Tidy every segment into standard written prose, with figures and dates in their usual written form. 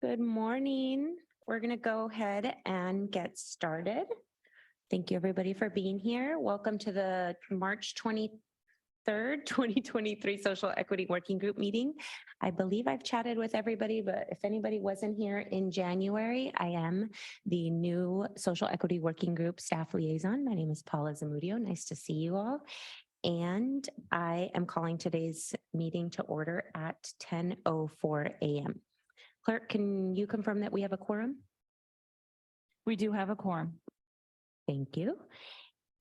Good morning. We're going to go ahead and get started. Thank you, everybody, for being here. Welcome to the March 23rd, 2023 Social Equity Working Group meeting. I believe I've chatted with everybody, but if anybody wasn't here in January, I am the new Social Equity Working Group staff liaison. My name is Paula Zamudio. Nice to see you all. And I am calling today's meeting to order at 10:04 a.m. Clerk, can you confirm that we have a quorum? We do have a quorum. Thank you.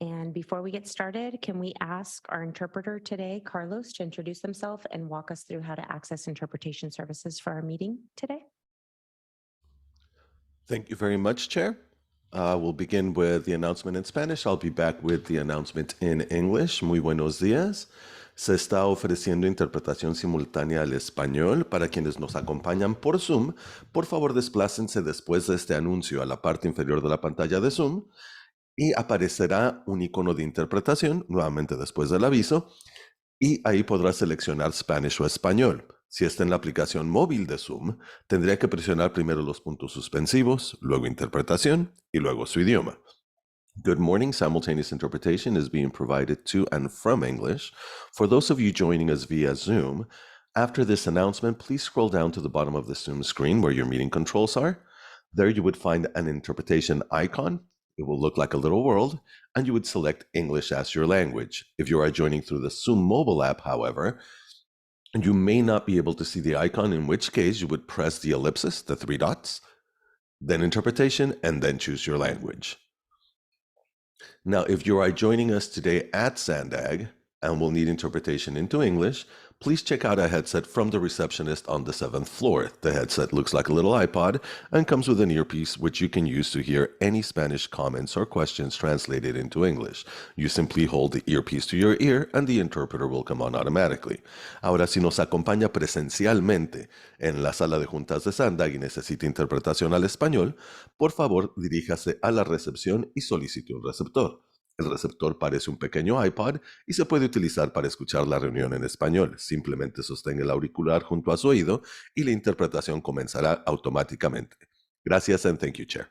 And before we get started, can we ask our interpreter today, Carlos, to introduce himself and walk us through how to access interpretation services for our meeting today? Thank you very much, Chair. We'll begin with the announcement in Spanish. I'll be back with the announcement in English. Muy buenos días. Se está ofreciendo interpretación simultánea al español para quienes nos acompañan por Zoom. Por favor, desplácense después de este anuncio a la parte inferior de la pantalla de Zoom y aparecerá un icono de interpretación, nuevamente después del aviso, y ahí podrá seleccionar Spanish o español. Si está en la aplicación móvil de Zoom, tendría que presionar primero los puntos suspensivos, luego interpretación y luego su idioma. Good morning. Simultaneous interpretation is being provided to and from English. For those of you joining us via Zoom, after this announcement, please scroll down to the bottom of the Zoom screen where your meeting controls are. There you would find an interpretation icon. It will look like a little world, and you would select English as your language. If you are joining through the Zoom mobile app, however, you may not be able to see the icon, in which case you would press the ellipsis, the three dots, then interpretation, and then choose your language. Now, if you are joining us today at Sandag and will need interpretation into English, please check out a headset from the receptionist on the 7th floor. The headset looks like a little iPod and comes with an earpiece which you can use to hear any Spanish comments or questions translated into English. You simply hold the earpiece to your ear and the interpreter will come on automatically. Ahora, si nos acompaña presencialmente en la sala de juntas de Sandag y necesita interpretación al español, por favor diríjase a la recepción y solicite un receptor. El receptor parece un pequeño iPod y se puede utilizar para escuchar la reunión en español. Simplemente sostenga el auricular junto a su oído y la interpretación comenzará automáticamente. Gracias and thank you, Chair.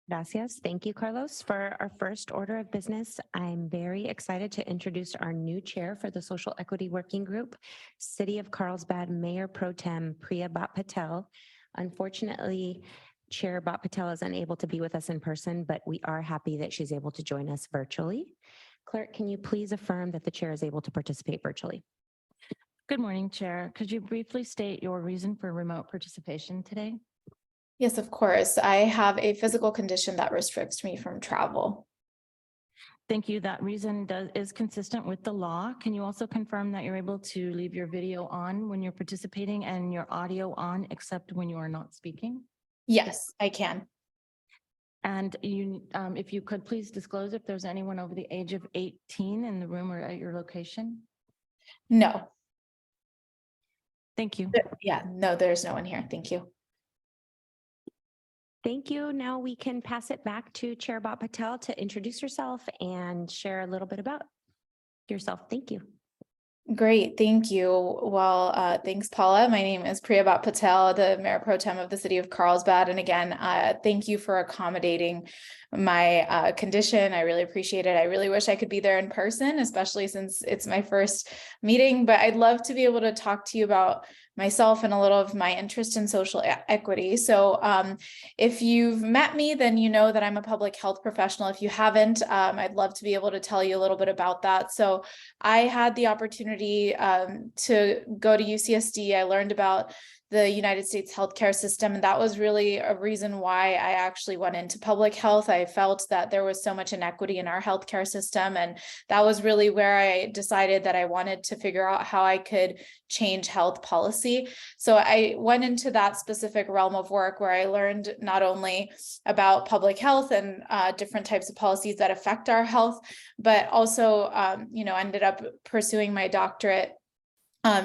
Gracias. Thank you, Carlos. For our first order of business, I'm very excited to introduce our new chair for the Social Equity Working Group, City of Carlsbad Mayor Pro Tem Priya Bhat Patel. Unfortunately, Chair Bhat Patel is unable to be with us in person, but we are happy that she's able to join us virtually. Clerk, can you please affirm that the chair is able to participate virtually? Good morning, Chair. Could you briefly state your reason for remote participation today? Yes, of course. I have a physical condition that restricts me from travel. Thank you. That reason is consistent with the law. Can you also confirm that you're able to leave your video on when you're participating and your audio on except when you are not speaking? Yes, I can. And you, if you could please disclose if there's anyone over the age of 18 in the room or at your location? No. Thank you. Yeah, no, there's no one here. Thank you. Thank you. Now we can pass it back to Chair Bhat Patel to introduce herself and share a little bit about yourself. Thank you. Great, thank you. Well, thanks, Paula. My name is Priya Bhat Patel, the Mayor Pro Tem of the City of Carlsbad. And again, thank you for accommodating my condition. I really appreciate it. I really wish I could be there in person, especially since it's my first meeting, but I'd love to be able to talk to you about myself and a little of my interest in social equity. So if you've met me, then you know that I'm a public health professional. If you haven't, I'd love to be able to tell you a little bit about that. So I had the opportunity to go to UCSD. I learned about the United States healthcare system. And that was really a reason why I actually went into public health. I felt that there was so much inequity in our healthcare system. And that was really where I decided that I wanted to figure out how I could change health policy. So I went into that specific realm of work where I learned not only about public health and different types of policies that affect our health, but also, ended up pursuing my doctorate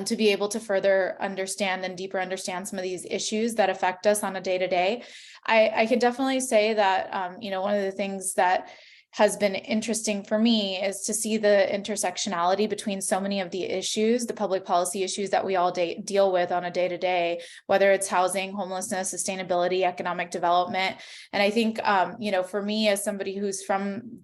to be able to further understand and deeper understand some of these issues that affect us on a day-to-day. I can definitely say that, one of the things that has been interesting for me is to see the intersectionality between so many of the issues, the public policy issues that we all deal with on a day-to-day, whether it's housing, homelessness, sustainability, economic development. And I think, for me as somebody who's from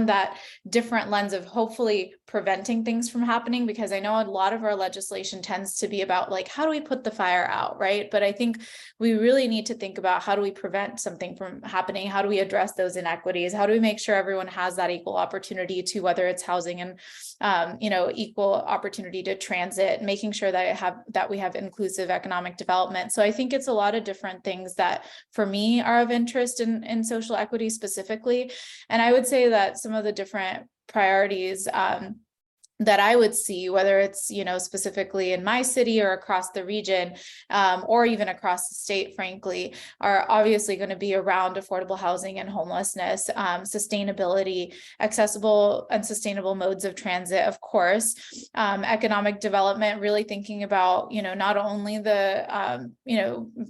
that different lens of hopefully preventing things from happening, because I know a lot of our legislation tends to be about like, how do we put the fire out, right? But I think we really need to think about how do we prevent something from happening? How do we address those inequities? How do we make sure everyone has that equal opportunity to, whether it's housing and, equal opportunity to transit, making sure that we have inclusive economic development. So I think it's a lot of different things that for me are of interest in social equity specifically. And I would say that some of the different priorities that I would see, whether it's, specifically in my city or across the region, or even across the state, frankly, are obviously going to be around affordable housing and homelessness, sustainability, accessible and sustainable modes of transit, of course, economic development, really thinking about, not only the,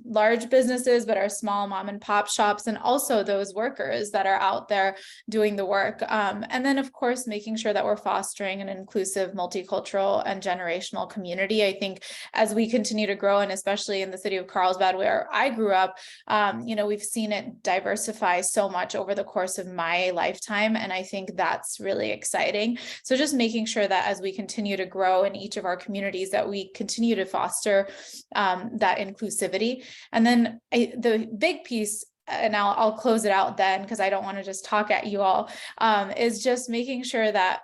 large businesses, but our small mom and pop shops, and also those workers that are out there doing the work. And then, of course, making sure that we're fostering an inclusive, multicultural, and generational community. I think as we continue to grow, and especially in the city of Carlsbad, where I grew up, we've seen it diversify so much over the course of my lifetime. And I think that's really exciting. So just making sure that as we continue to grow in each of our communities, that we continue to foster that inclusivity. And then the big piece, and I'll close it out then, because I don't want to just talk at you all, is just making sure that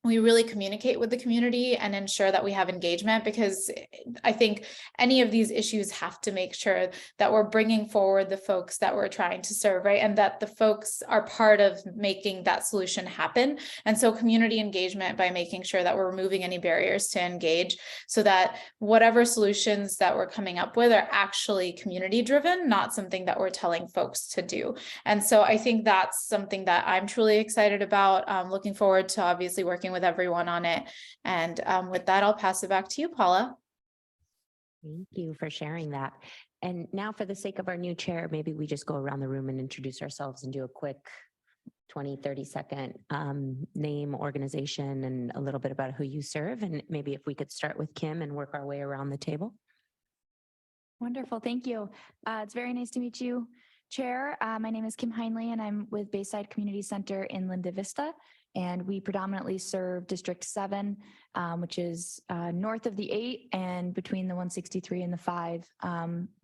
we really communicate with the community and ensure that we have engagement, because I think any of these issues have to make sure that we're bringing forward the folks that we're trying to serve, right? And that the folks are part of making that solution happen. And so community engagement by making sure that we're removing any barriers to engage, so that whatever solutions that we're coming up with are actually community driven, not something that we're telling folks to do. And so I think that's something that I'm truly excited about. Looking forward to obviously working with everyone on it. And with that, I'll pass it back to you, Paula. Thank you for sharing that. And now for the sake of our new chair, maybe we just go around the room and introduce ourselves and do a quick 20, 30-second name, organization, and a little bit about who you serve. And maybe if we could start with Kim and work our way around the table. Wonderful. Thank you. It's very nice to meet you, Chair. My name is Kim Heinley, and I'm with Bayside Community Center in Linda Vista. And we predominantly serve District 7, which is north of the 8 and between the 163 and the 5.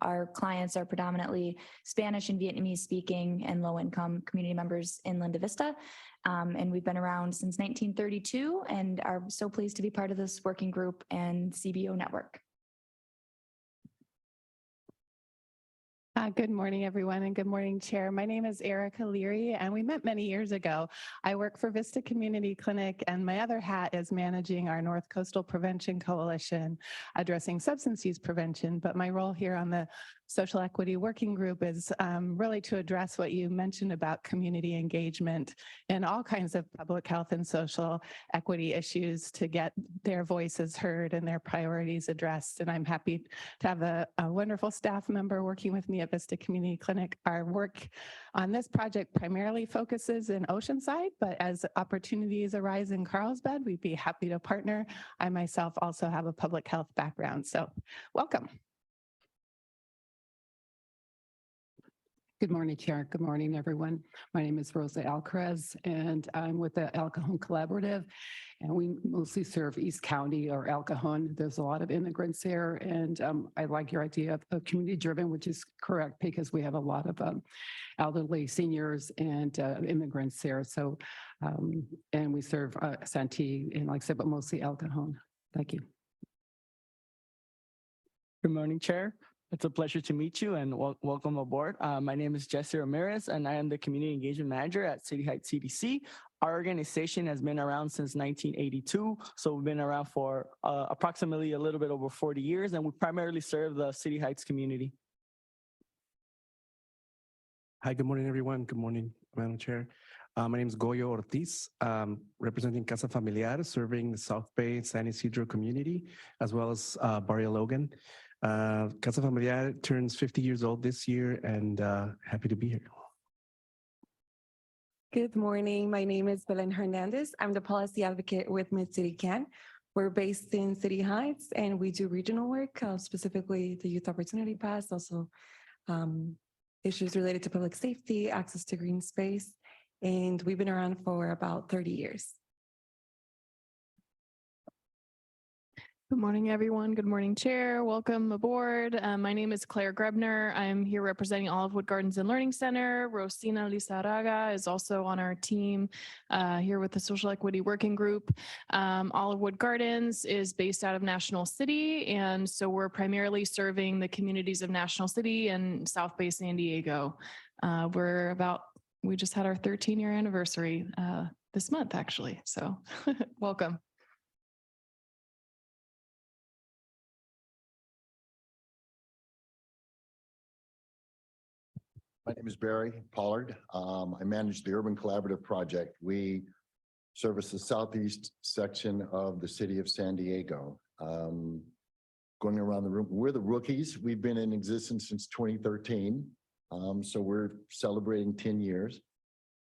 Our clients are predominantly Spanish and Vietnamese speaking and low income community members in Linda Vista. And we've been around since 1932 and are so pleased to be part of this working group and CBO network. Good morning, everyone, and good morning, Chair. My name is Erica Leary, and we met many years ago. I work for Vista Community Clinic, and my other hat is managing our North Coastal Prevention Coalition, addressing substance use prevention. But my role here on the Social Equity Working Group is really to address what you mentioned about community engagement in all kinds of public health and social equity issues, to get their voices heard and their priorities addressed. And I'm happy to have a wonderful staff member working with me at Vista Community Clinic. Our work on this project primarily focuses in Oceanside, but as opportunities arise in Carlsbad, we'd be happy to partner. I myself also have a public health background, so welcome. Good morning, Chair. Good morning, everyone. My name is Rosa Alcaraz, and I'm with the El Cajon Collaborative, and we mostly serve East County or El Cajon. There's a lot of immigrants there, and I like your idea of community-driven, which is correct because we have a lot of elderly seniors and immigrants there. So, and we serve Santee and, like I said, but mostly El Cajon. Thank you. Good morning, Chair. It's a pleasure to meet you and welcome aboard. My name is Jesse Ramirez, and I am the Community Engagement Manager at City Heights CDC. Our organization has been around since 1982, so we've been around for approximately a little bit over 40 years, and we primarily serve the City Heights community. Hi, good morning, everyone. Good morning, Madam Chair. My name is Goyo Ortiz, representing Casa Familiar, serving the South Bay San Isidro community, as well as Barrio Logan. Casa Familiar turns 50 years old this year, and happy to be here. Good morning. My name is Belen Hernandez. I'm the policy advocate with Mid-City CAN. We're based in City Heights and we do regional work, specifically the Youth Opportunity Pass, also issues related to public safety, access to green space. And we've been around for about 30 years. Good morning, everyone. Good morning, Chair. Welcome aboard. My name is Claire Grebner. I'm here representing Olivewood Gardens and Learning Center. Rosina Lizarraga is also on our team here with the Social Equity Working Group. Olivewood Gardens is based out of National City, and so we're primarily serving the communities of National City and South Bay San Diego. We just had our 13-year anniversary this month, actually, so welcome. My name is Barry Pollard. I manage the Urban Collaborative Project. We service the southeast section of the city of San Diego. Going around the room, we're the rookies. We've been in existence since 2013. So we're celebrating 10 years.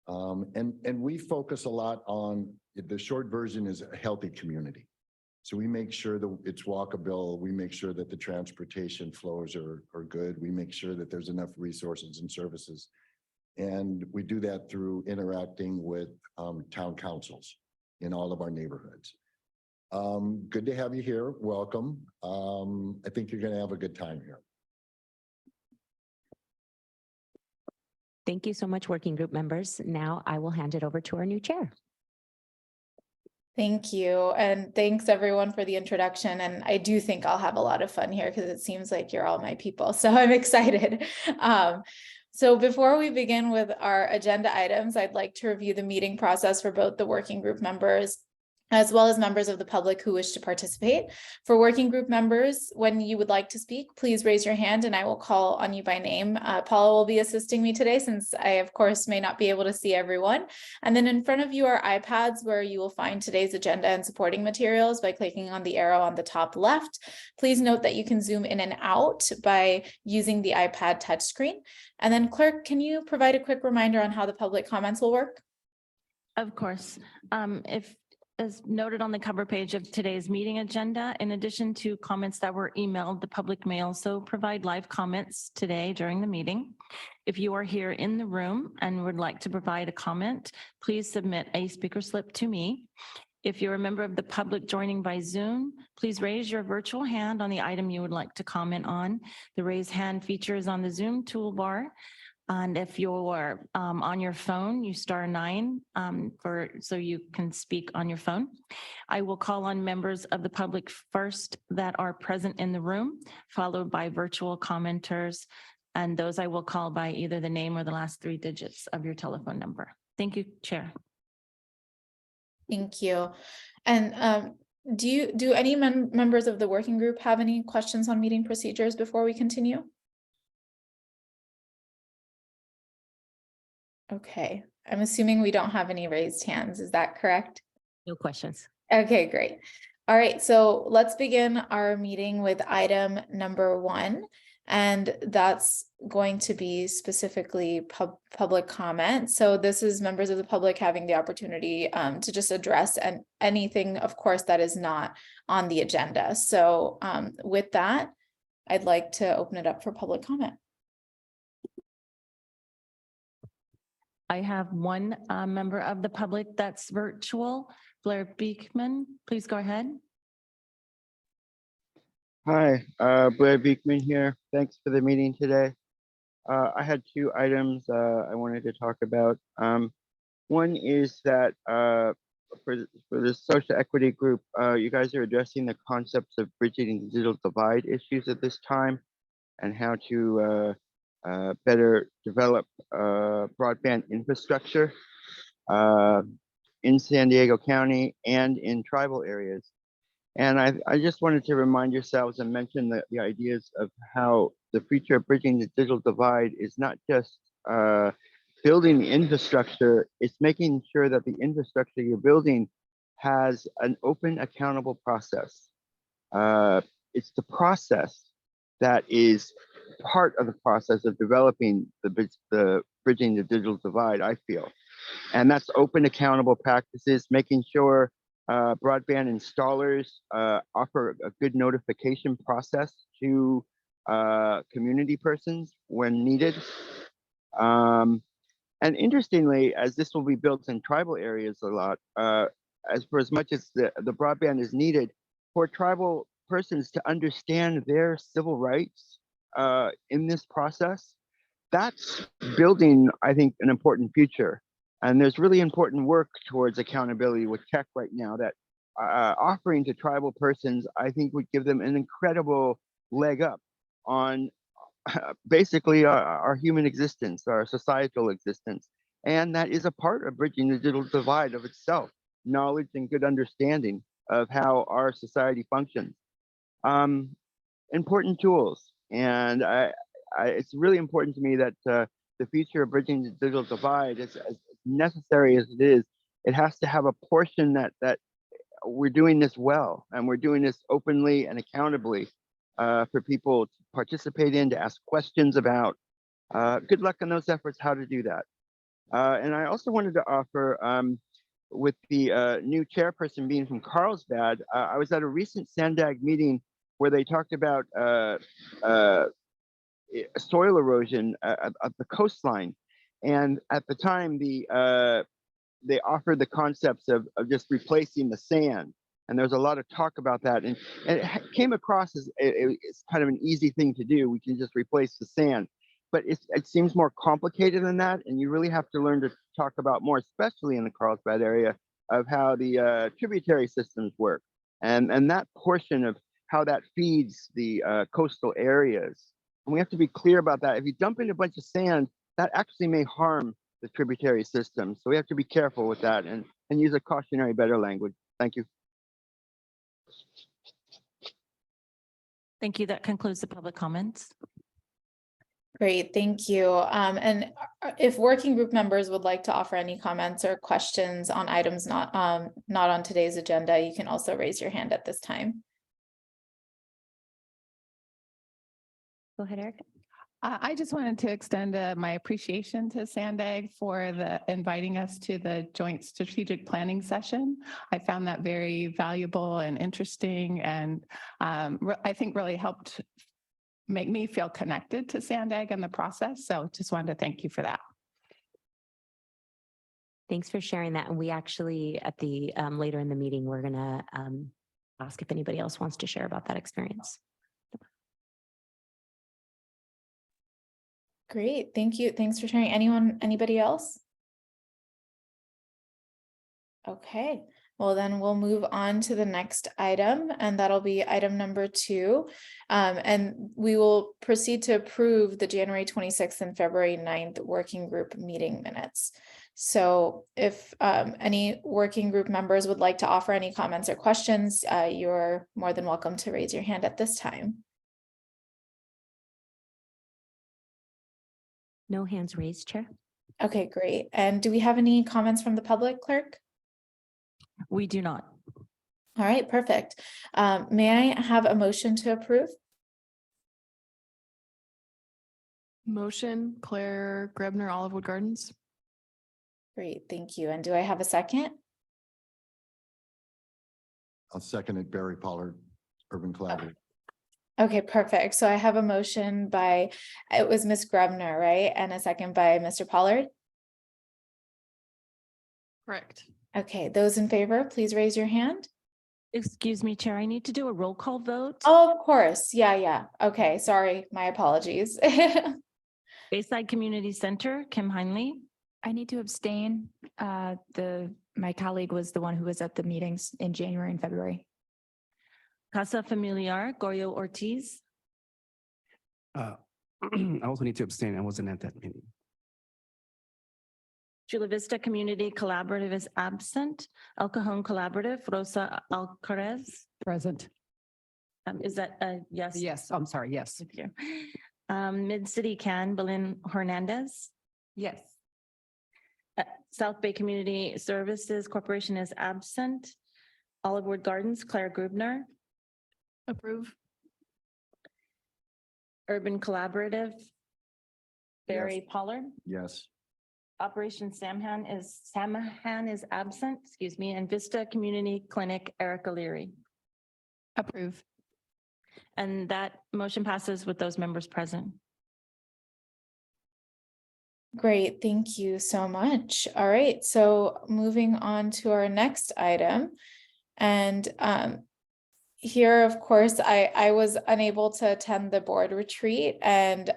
And we focus a lot on, the short version is a healthy community. So we make sure that it's walkable. We make sure that the transportation flows are good. We make sure that there's enough resources and services. And we do that through interacting with town councils in all of our neighborhoods. Good to have you here. Welcome. I think you're going to have a good time here. Thank you so much, working group members. Now I will hand it over to our new chair. Thank you. And thanks everyone for the introduction. And I do think I'll have a lot of fun here because it seems like you're all my people. So I'm excited. So before we begin with our agenda items, I'd like to review the meeting process for both the working group members as well as members of the public who wish to participate. For working group members, when you would like to speak, please raise your hand and I will call on you by name. Paula will be assisting me today since I, of course, may not be able to see everyone. And then in front of you are iPads where you will find today's agenda and supporting materials by clicking on the arrow on the top left. Please note that you can zoom in and out by using the iPad touchscreen. And then clerk, can you provide a quick reminder on how the public comments will work? Of course. As noted on the cover page of today's meeting agenda, in addition to comments that were emailed, the public may also provide live comments today during the meeting. If you are here in the room and would like to provide a comment, please submit a speaker slip to me. If you're a member of the public joining by Zoom, please raise your virtual hand on the item you would like to comment on. The raise hand feature is on the Zoom toolbar. And if you're on your phone, you *9 so you can speak on your phone. I will call on members of the public first that are present in the room, followed by virtual commenters. And those I will call by either the name or the last 3 digits of your telephone number. Thank you, Chair. Thank you. And do any members of the working group have any questions on meeting procedures before we continue? Okay, I'm assuming we don't have any raised hands. Is that correct? No questions. Okay, great. All right, so let's begin our meeting with item number 1. And that's going to be specifically public comment. So this is members of the public having the opportunity to just address anything, of course, that is not on the agenda. So with that, I'd like to open it up for public comment. I have one member of the public that's virtual, Blair Beekman. Please go ahead. Hi, Blair Beekman here. Thanks for the meeting today. I had 2 items I wanted to talk about. One is that for the social equity group, you guys are addressing the concepts of bridging the digital divide issues at this time and how to better develop broadband infrastructure in San Diego County and in tribal areas. And I just wanted to remind yourselves and mention the ideas of how the future of bridging the digital divide is not just building the infrastructure, it's making sure that the infrastructure you're building has an open, accountable process. It's the process that is part of the process of developing the bridging the digital divide, I feel. And that's open, accountable practices, making sure broadband installers offer a good notification process to community persons when needed. And interestingly, as this will be built in tribal areas a lot, as much as the broadband is needed for tribal persons to understand their civil rights in this process, that's building, I think, an important future. And there's really important work towards accountability with tech right now that offering to tribal persons, I think would give them an incredible leg up on basically our human existence, our societal existence. And that is a part of bridging the digital divide of itself, knowledge and good understanding of how our society functions. Important tools. And it's really important to me that the future of bridging the digital divide, as necessary as it is, it has to have a portion that we're doing this well, and we're doing this openly and accountably for people to participate in, to ask questions about. Good luck in those efforts, how to do that. And I also wanted to offer, with the new chairperson being from Carlsbad, I was at a recent Sandag meeting where they talked about soil erosion of the coastline. And at the time, they offered the concepts of just replacing the sand. And there's a lot of talk about that. And it came across as it's kind of an easy thing to do. We can just replace the sand. But it seems more complicated than that. And you really have to learn to talk about more, especially in the Carlsbad area, of how the tributary systems work. And that portion of how that feeds the coastal areas. And we have to be clear about that. If you dump in a bunch of sand, that actually may harm the tributary system. So we have to be careful with that and use a cautionary better language. Thank you. Thank you. That concludes the public comments. Great, thank you. And if working group members would like to offer any comments or questions on items not on today's agenda, you can also raise your hand at this time. Go ahead, Erica. I just wanted to extend my appreciation to Sandag for inviting us to the joint strategic planning session. I found that very valuable and interesting, and I think really helped make me feel connected to Sandag and the process. So just wanted to thank you for that. Thanks for sharing that. And we actually, at the later in the meeting, we're gonna ask if anybody else wants to share about that experience. Great, thank you. Thanks for sharing. Anybody else? Okay, well then we'll move on to the next item, and that'll be item number 2. And we will proceed to approve the January 26th and February 9th working group meeting minutes. So if any working group members would like to offer any comments or questions, you're more than welcome to raise your hand at this time. No hands raised, Chair. Okay, great. And do we have any comments from the public, clerk? We do not. All right, perfect. May I have a motion to approve? Motion, Claire Grebner, Olivewood Gardens. Great, thank you. And do I have a second? I'll second it, Barry Pollard, Urban Collaborative. Okay, perfect. So I have a motion by, it was Ms. Grebner, right? And a second by Mr. Pollard? Correct. Okay, those in favor, please raise your hand. Excuse me, Chair, I need to do a roll call vote. Oh, of course. Yeah. Okay, sorry, my apologies. Bayside Community Center, Kim Heinley. I need to abstain. My colleague was the one who was at the meetings in January and February. Casa Familiar, Goyo Ortiz. I also need to abstain. I wasn't at that meeting. Chula Vista Community Collaborative is absent. El Cajon Collaborative, Rosa Alcarez. Present. Is that yes? Yes, I'm sorry, yes. Thank you. Mid-City Can, Belen Hernandez. Yes. South Bay Community Services Corporation is absent. Olivewood Gardens, Claire Grubner. Approve. Urban Collaborative, Barry Pollard. Yes. Operation Samhan is absent, excuse me, and Vista Community Clinic, Erica Leary. Approve. And that motion passes with those members present. Great, thank you so much. All right, so moving on to our next item. And here, of course, I was unable to attend the board retreat, and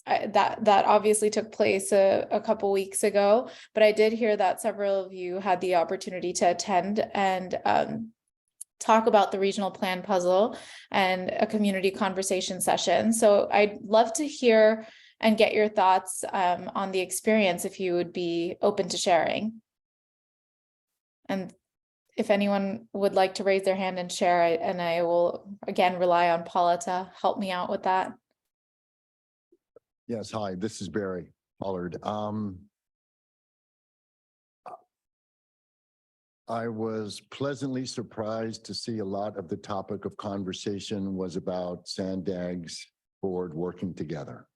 that obviously took place a couple weeks ago, but I did hear that several of you had the opportunity to attend and talk about the regional plan puzzle and a community conversation session. So I'd love to hear and get your thoughts on the experience, if you would be open to sharing. And if anyone would like to raise their hand and share, and I will again rely on Paula to help me out with that. Yes, hi, this is Barry Pollard. I was pleasantly surprised to see a lot of the topic of conversation was about Sandag's board working together,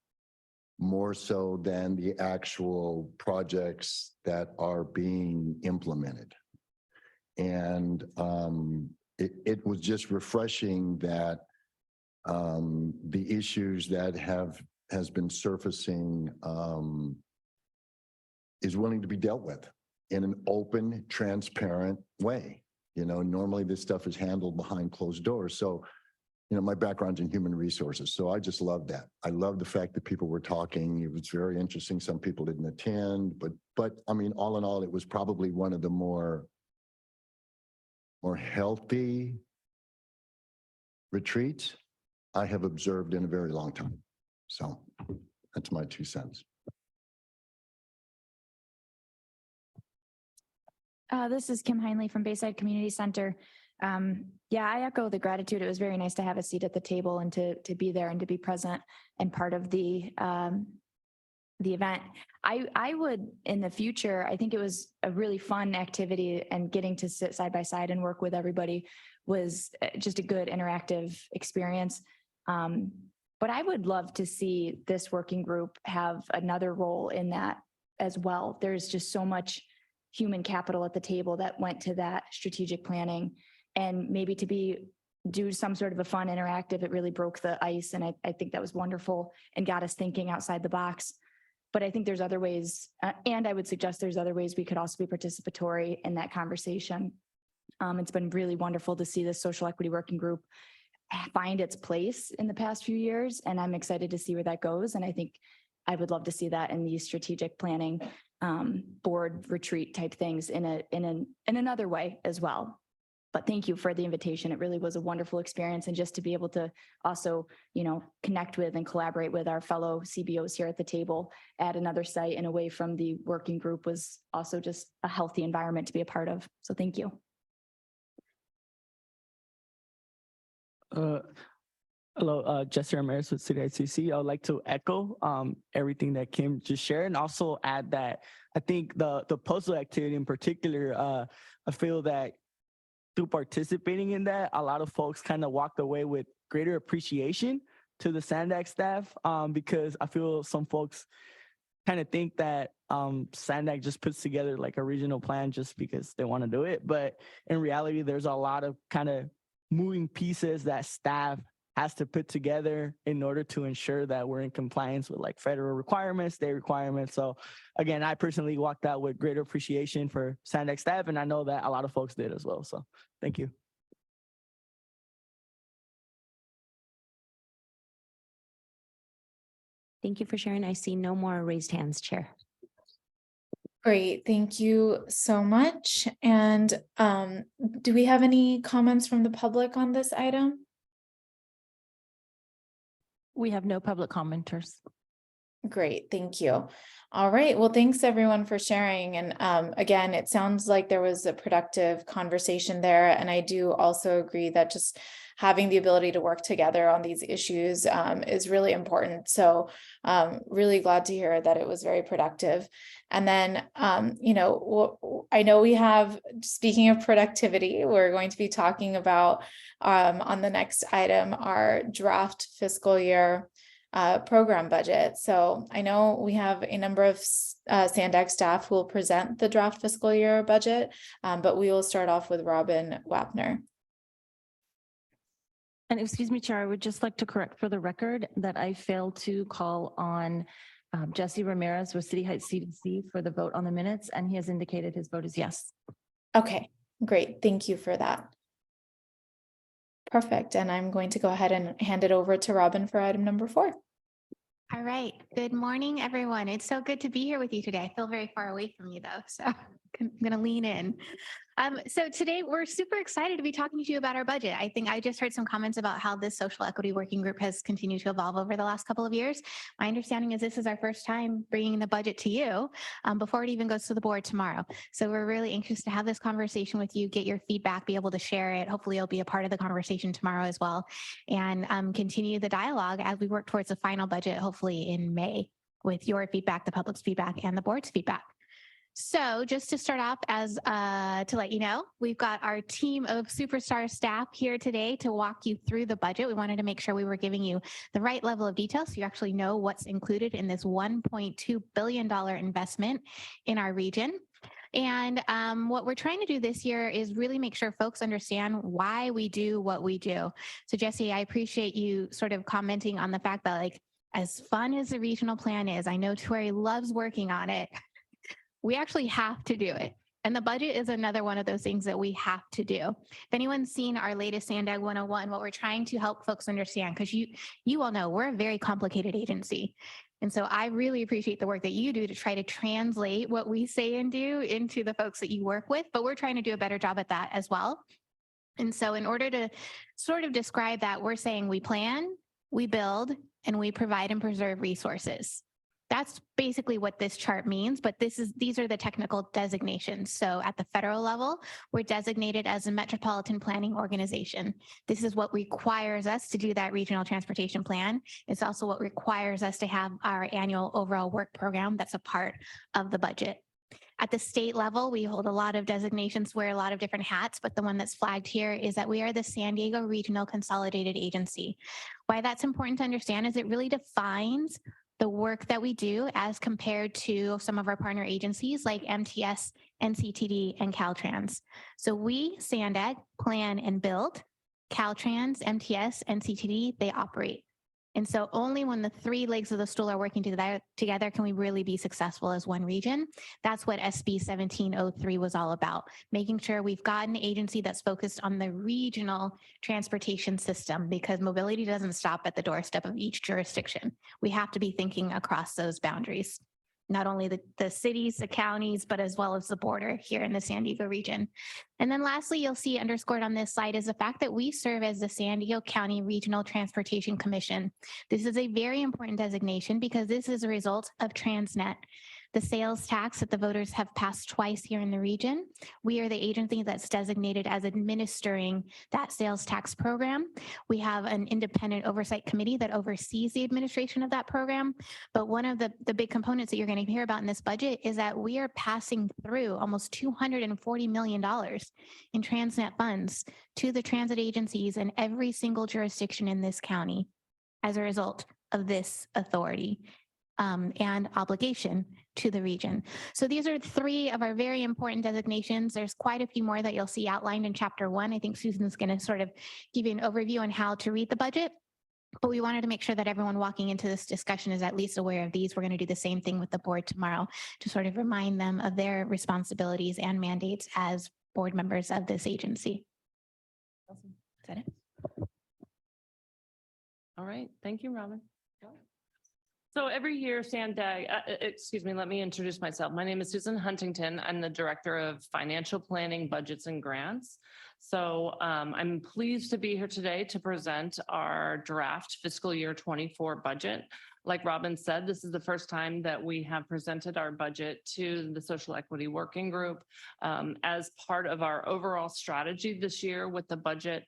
more so than the actual projects that are being implemented. And it was just refreshing that the issues that has been surfacing is willing to be dealt with in an open, transparent way. You know, normally this stuff is handled behind closed doors. So, you know, my background's in human resources, so I just love that. I love the fact that people were talking. It was very interesting. Some people didn't attend, but I mean, all in all, it was probably one of the more healthy retreats I have observed in a very long time. So that's my 2 cents. This is Kim Heinley from Bayside Community Center. Yeah, I echo the gratitude. It was very nice to have a seat at the table and to be there and to be present and part of the event. I would, in the future, I think it was a really fun activity, and getting to sit side by side and work with everybody was just a good interactive experience. But I would love to see this working group have another role in that as well. There's just so much human capital at the table that went to that strategic planning, and maybe to do some sort of a fun interactive. It really broke the ice, and I think that was wonderful and got us thinking outside the box. But I think there's other ways, and I would suggest there's other ways we could also be participatory in that conversation. It's been really wonderful to see this social equity working group find its place in the past few years, and I'm excited to see where that goes. And I think I would love to see that in these strategic planning board retreat type things in another way as well. But thank you for the invitation. It really was a wonderful experience, and just to be able to also, you know, connect with and collaborate with our fellow CBOs here at the table at another site and away from the working group was also just a healthy environment to be a part of. So thank you. Hello, Jesse Ramirez with City ICC. I would like to echo everything that Kim just shared, and also add that I think the puzzle activity in particular, I feel that through participating in that, a lot of folks kind of walked away with greater appreciation to the Sandag staff, because I feel some folks kind of think that Sandag just puts together like a regional plan just because they want to do it. But in reality, there's a lot of kind of moving pieces that staff has to put together in order to ensure that we're in compliance with like federal requirements, state requirements. So again, I personally walked out with greater appreciation for Sandag staff, and I know that a lot of folks did as well. So thank you. Thank you for sharing. I see no more raised hands, Chair. Great, thank you so much. And do we have any comments from the public on this item? We have no public commenters. Great, thank you. All right, well, thanks everyone for sharing. And again, it sounds like there was a productive conversation there. And I do also agree that just having the ability to work together on these issues is really important. So really glad to hear that it was very productive. And then, you know, I know we have, speaking of productivity, we're going to be talking about on the next item, our draft fiscal year program budget. So I know we have a number of Sandag staff who will present the draft fiscal year budget, but we will start off with Robin Wapner. And excuse me, Chair, I would just like to correct for the record that I failed to call on Jesse Ramirez with City Heights CDC for the vote on the minutes, and he has indicated his vote is yes. Okay, great. Thank you for that. Perfect. And I'm going to go ahead and hand it over to Robin for item number 4. All right. Good morning, everyone. It's so good to be here with you today. I feel very far away from you though, so I'm going to lean in. So today we're super excited to be talking to you about our budget. I think I just heard some comments about how this social equity working group has continued to evolve over the last couple of years. My understanding is this is our first time bringing the budget to you before it even goes to the board tomorrow. So we're really anxious to have this conversation with you, get your feedback, be able to share it. Hopefully you'll be a part of the conversation tomorrow as well, and continue the dialogue as we work towards the final budget, hopefully in May, with your feedback, the public's feedback, and the board's feedback. So just to start off, as to let you know, we've got our team of superstar staff here today to walk you through the budget. We wanted to make sure we were giving you the right level of detail so you actually know what's included in this $1.2 billion investment in our region. And what we're trying to do this year is really make sure folks understand why we do what we do. So Jesse, I appreciate you sort of commenting on the fact that, like, as fun as the regional plan is, I know Tori loves working on it. We actually have to do it. And the budget is another one of those things that we have to do. If anyone's seen our latest Sandag 101, what we're trying to help folks understand, because you all know we're a very complicated agency. And so I really appreciate the work that you do to try to translate what we say and do into the folks that you work with, but we're trying to do a better job at that as well. And so in order to sort of describe that, we're saying we plan, we build, and we provide and preserve resources. That's basically what this chart means, but these are the technical designations. So at the federal level, we're designated as a metropolitan planning organization. This is what requires us to do that regional transportation plan. It's also what requires us to have our annual overall work program that's a part of the budget. At the state level, we hold a lot of designations, wear a lot of different hats, but the one that's flagged here is that we are the San Diego Regional Consolidated Agency. Why that's important to understand is it really defines the work that we do as compared to some of our partner agencies like MTS, NCTD, and Caltrans. So we, Sandag, plan and build. Caltrans, MTS, NCTD, they operate. And so only when the 3 legs of the stool are working together can we really be successful as one region. That's what SB 1703 was all about, making sure we've got an agency that's focused on the regional transportation system, because mobility doesn't stop at the doorstep of each jurisdiction. We have to be thinking across those boundaries, not only the cities, the counties, but as well as the border here in the San Diego region. And then lastly, you'll see underscored on this slide is the fact that we serve as the San Diego County Regional Transportation Commission. This is a very important designation because this is a result of Transnet, the sales tax that the voters have passed twice here in the region. We are the agency that's designated as administering that sales tax program. We have an independent oversight committee that oversees the administration of that program. But one of the big components that you're going to hear about in this budget is that we are passing through almost $240 million in Transnet funds to the transit agencies in every single jurisdiction in this county as a result of this authority and obligation to the region. So these are 3 of our very important designations. There's quite a few more that you'll see outlined in chapter 1. I think Susan's going to sort of give you an overview on how to read the budget. But we wanted to make sure that everyone walking into this discussion is at least aware of these. We're going to do the same thing with the board tomorrow to sort of remind them of their responsibilities and mandates as board members of this agency. Is that it? All right. Thank you, Robin. So every year, Sandag, excuse me, let me introduce myself. My name is Susan Huntington. I'm the Director of Financial Planning, Budgets, and Grants. So I'm pleased to be here today to present our draft fiscal year 24 budget. Like Robin said, this is the first time that we have presented our budget to the Social Equity Working Group as part of our overall strategy this year with the budget.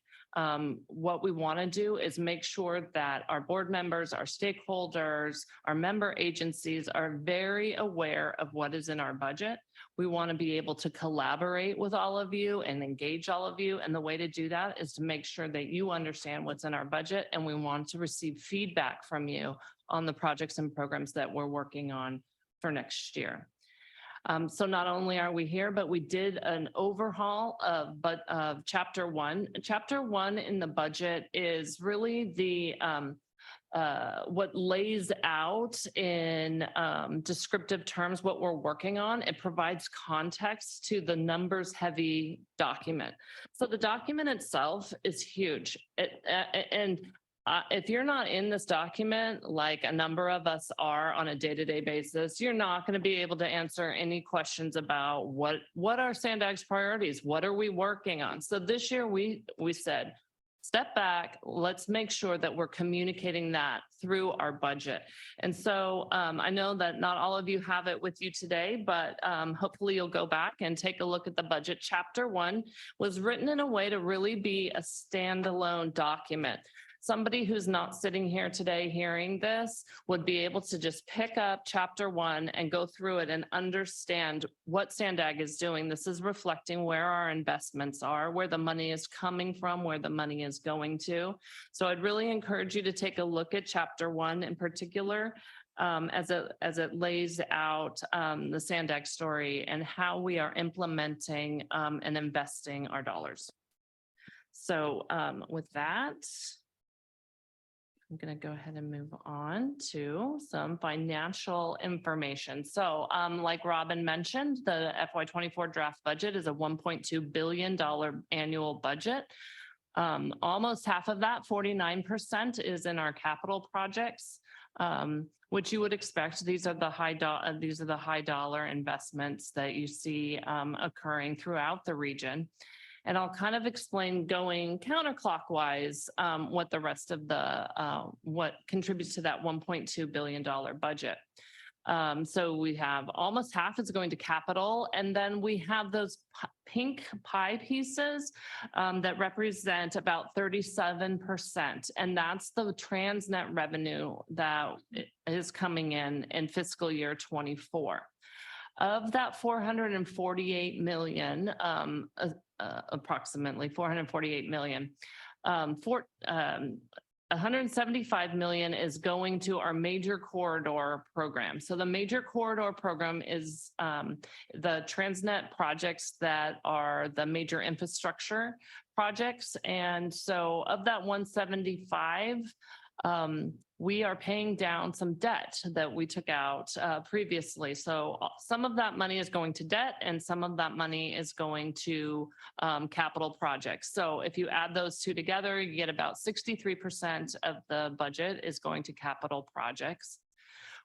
What we want to do is make sure that our board members, our stakeholders, our member agencies are very aware of what is in our budget. We want to be able to collaborate with all of you and engage all of you. And the way to do that is to make sure that you understand what's in our budget, and we want to receive feedback from you on the projects and programs that we're working on for next year. So not only are we here, but we did an overhaul of chapter 1. Chapter 1 in the budget is really the what lays out in descriptive terms what we're working on. It provides context to the numbers heavy document. So the document itself is huge. If you're not in this document, like a number of us are on a day-to-day basis, you're not going to be able to answer any questions about what are Sandag's priorities? What are we working on? So this year we said, step back, let's make sure that we're communicating that through our budget. And so I know that not all of you have it with you today, but hopefully you'll go back and take a look at the budget. Chapter 1 was written in a way to really be a standalone document. Somebody who's not sitting here today hearing this would be able to just pick up chapter 1 and go through it and understand what Sandag is doing. This is reflecting where our investments are, where the money is coming from, where the money is going to. So I'd really encourage you to take a look at chapter 1 in particular, as it lays out the Sandag story and how we are implementing and investing our dollars. So with that, I'm going to go ahead and move on to some financial information. So like Robin mentioned, the FY24 draft budget is a $1.2 billion annual budget. Almost half of that, 49%, is in our capital projects, which you would expect. These are the high dollar investments that you see occurring throughout the region. And I'll kind of explain going counterclockwise what the rest of the, what contributes to that $1.2 billion budget. So we have almost half is going to capital, and then we have those pink pie pieces that represent about 37%. And that's the Transnet revenue that is coming in fiscal year 24. Of that 448 million, approximately 448 million, 175 million is going to our major corridor program. So the major corridor program is the Transnet projects that are the major infrastructure projects. And so of that 175, we are paying down some debt that we took out previously. So some of that money is going to debt and some of that money is going to capital projects. So if you add those two together, you get about 63% of the budget is going to capital projects.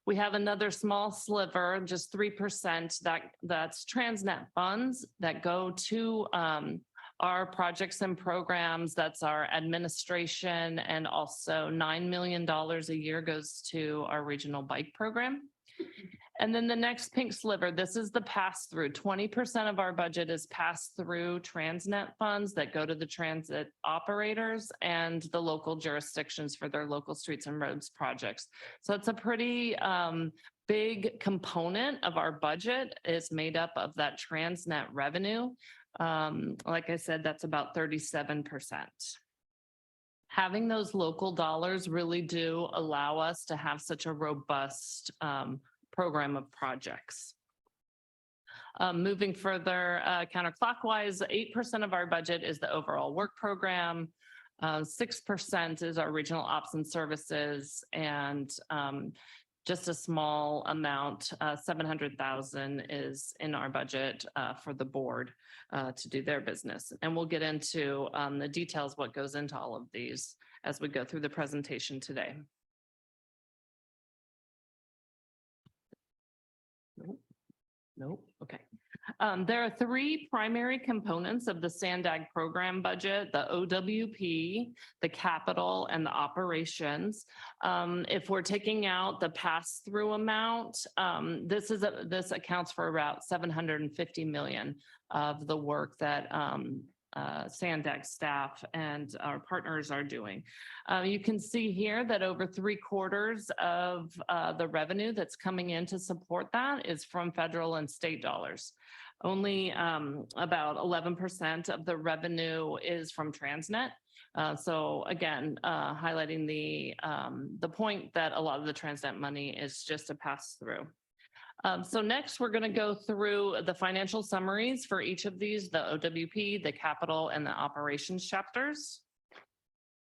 We have another small sliver, just 3%, that's Transnet funds that go to our projects and programs. That's our administration, and also $9 million a year goes to our regional bike program. And then the next pink sliver, this is the pass-through. 20% of our budget is pass-through Transnet funds that go to the transit operators and the local jurisdictions for their local streets and roads projects. So it's a pretty big component of our budget is made up of that Transnet revenue. Like I said, that's about 37%. Having those local dollars really do allow us to have such a robust program of projects. Moving further counterclockwise, 8% of our budget is the overall work program. 6% is our regional ops and services, and just a small amount, 700,000 is in our budget for the board to do their business. And we'll get into the details, what goes into all of these as we go through the presentation today. Nope. Okay. There are three primary components of the Sandag program budget: the OWP, the capital, and the operations. If we're taking out the pass-through amount, this accounts for about 750 million of the work that Sandag staff and our partners are doing. You can see here that over 3/4 of the revenue that's coming in to support that is from federal and state dollars. Only about 11% of the revenue is from Transnet. So again, highlighting the point that a lot of the Transnet money is just a pass through. So next, we're going to go through the financial summaries for each of these, the OWP, the capital, and the operations chapters.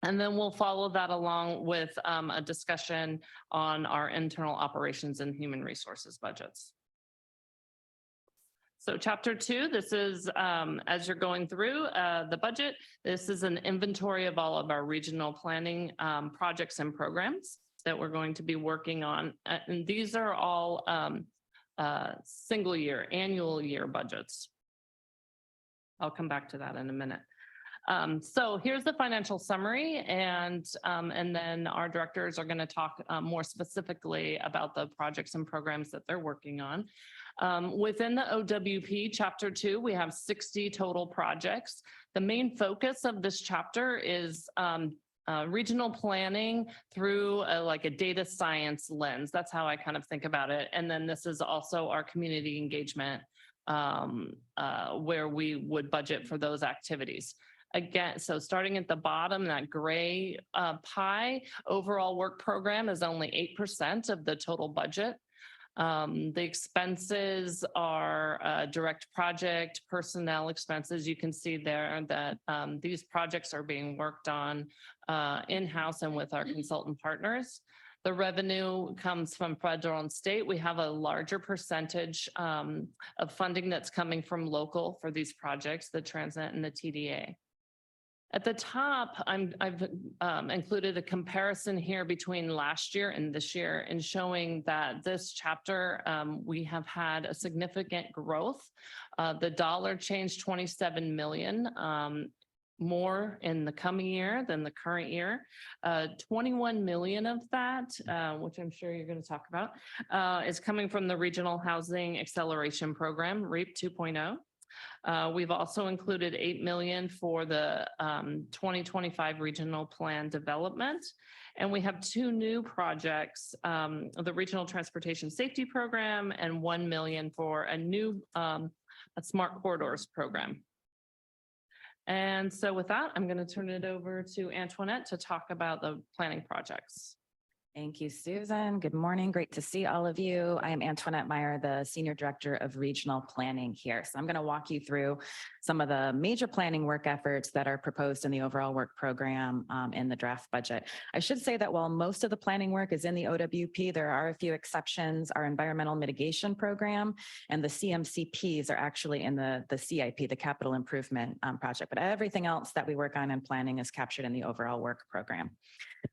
And then we'll follow that along with a discussion on our internal operations and human resources budgets. So chapter 2, this is, as you're going through the budget, this is an inventory of all of our regional planning projects and programs that we're going to be working on. And these are all single year, annual year budgets. I'll come back to that in a minute. So here's the financial summary, and then our directors are going to talk more specifically about the projects and programs that they're working on. Within the OWP Chapter 2, we have 60 total projects. The main focus of this chapter is regional planning through like a data science lens. That's how I kind of think about it. And then this is also our community engagement where we would budget for those activities. Again, so starting at the bottom, that gray pie, overall work program is only 8% of the total budget. The expenses are direct project personnel expenses. You can see there that these projects are being worked on in-house and with our consultant partners. The revenue comes from federal and state. We have a larger percentage of funding that's coming from local for these projects, the Transnet and the TDA. At the top, I've included a comparison here between last year and this year and showing that this chapter, we have had a significant growth. The dollar changed 27 million more in the coming year than the current year. 21 million of that, which I'm sure you're going to talk about, is coming from the Regional Housing Acceleration Program, REAP 2.0. We've also included 8 million for the 2025 regional plan development. And we have 2 new projects, the Regional Transportation Safety Program and 1 million for a new Smart Corridors program. And so with that, I'm going to turn it over to Antoinette to talk about the planning projects. Thank you, Susan. Good morning. Great to see all of you. I am Antoinette Meyer, the Senior Director of Regional Planning here. So I'm going to walk you through some of the major planning work efforts that are proposed in the overall work program in the draft budget. I should say that while most of the planning work is in the OWP, there are a few exceptions. Our environmental mitigation program and the CMCPs are actually in the CIP, the capital improvement project, but everything else that we work on in planning is captured in the overall work program.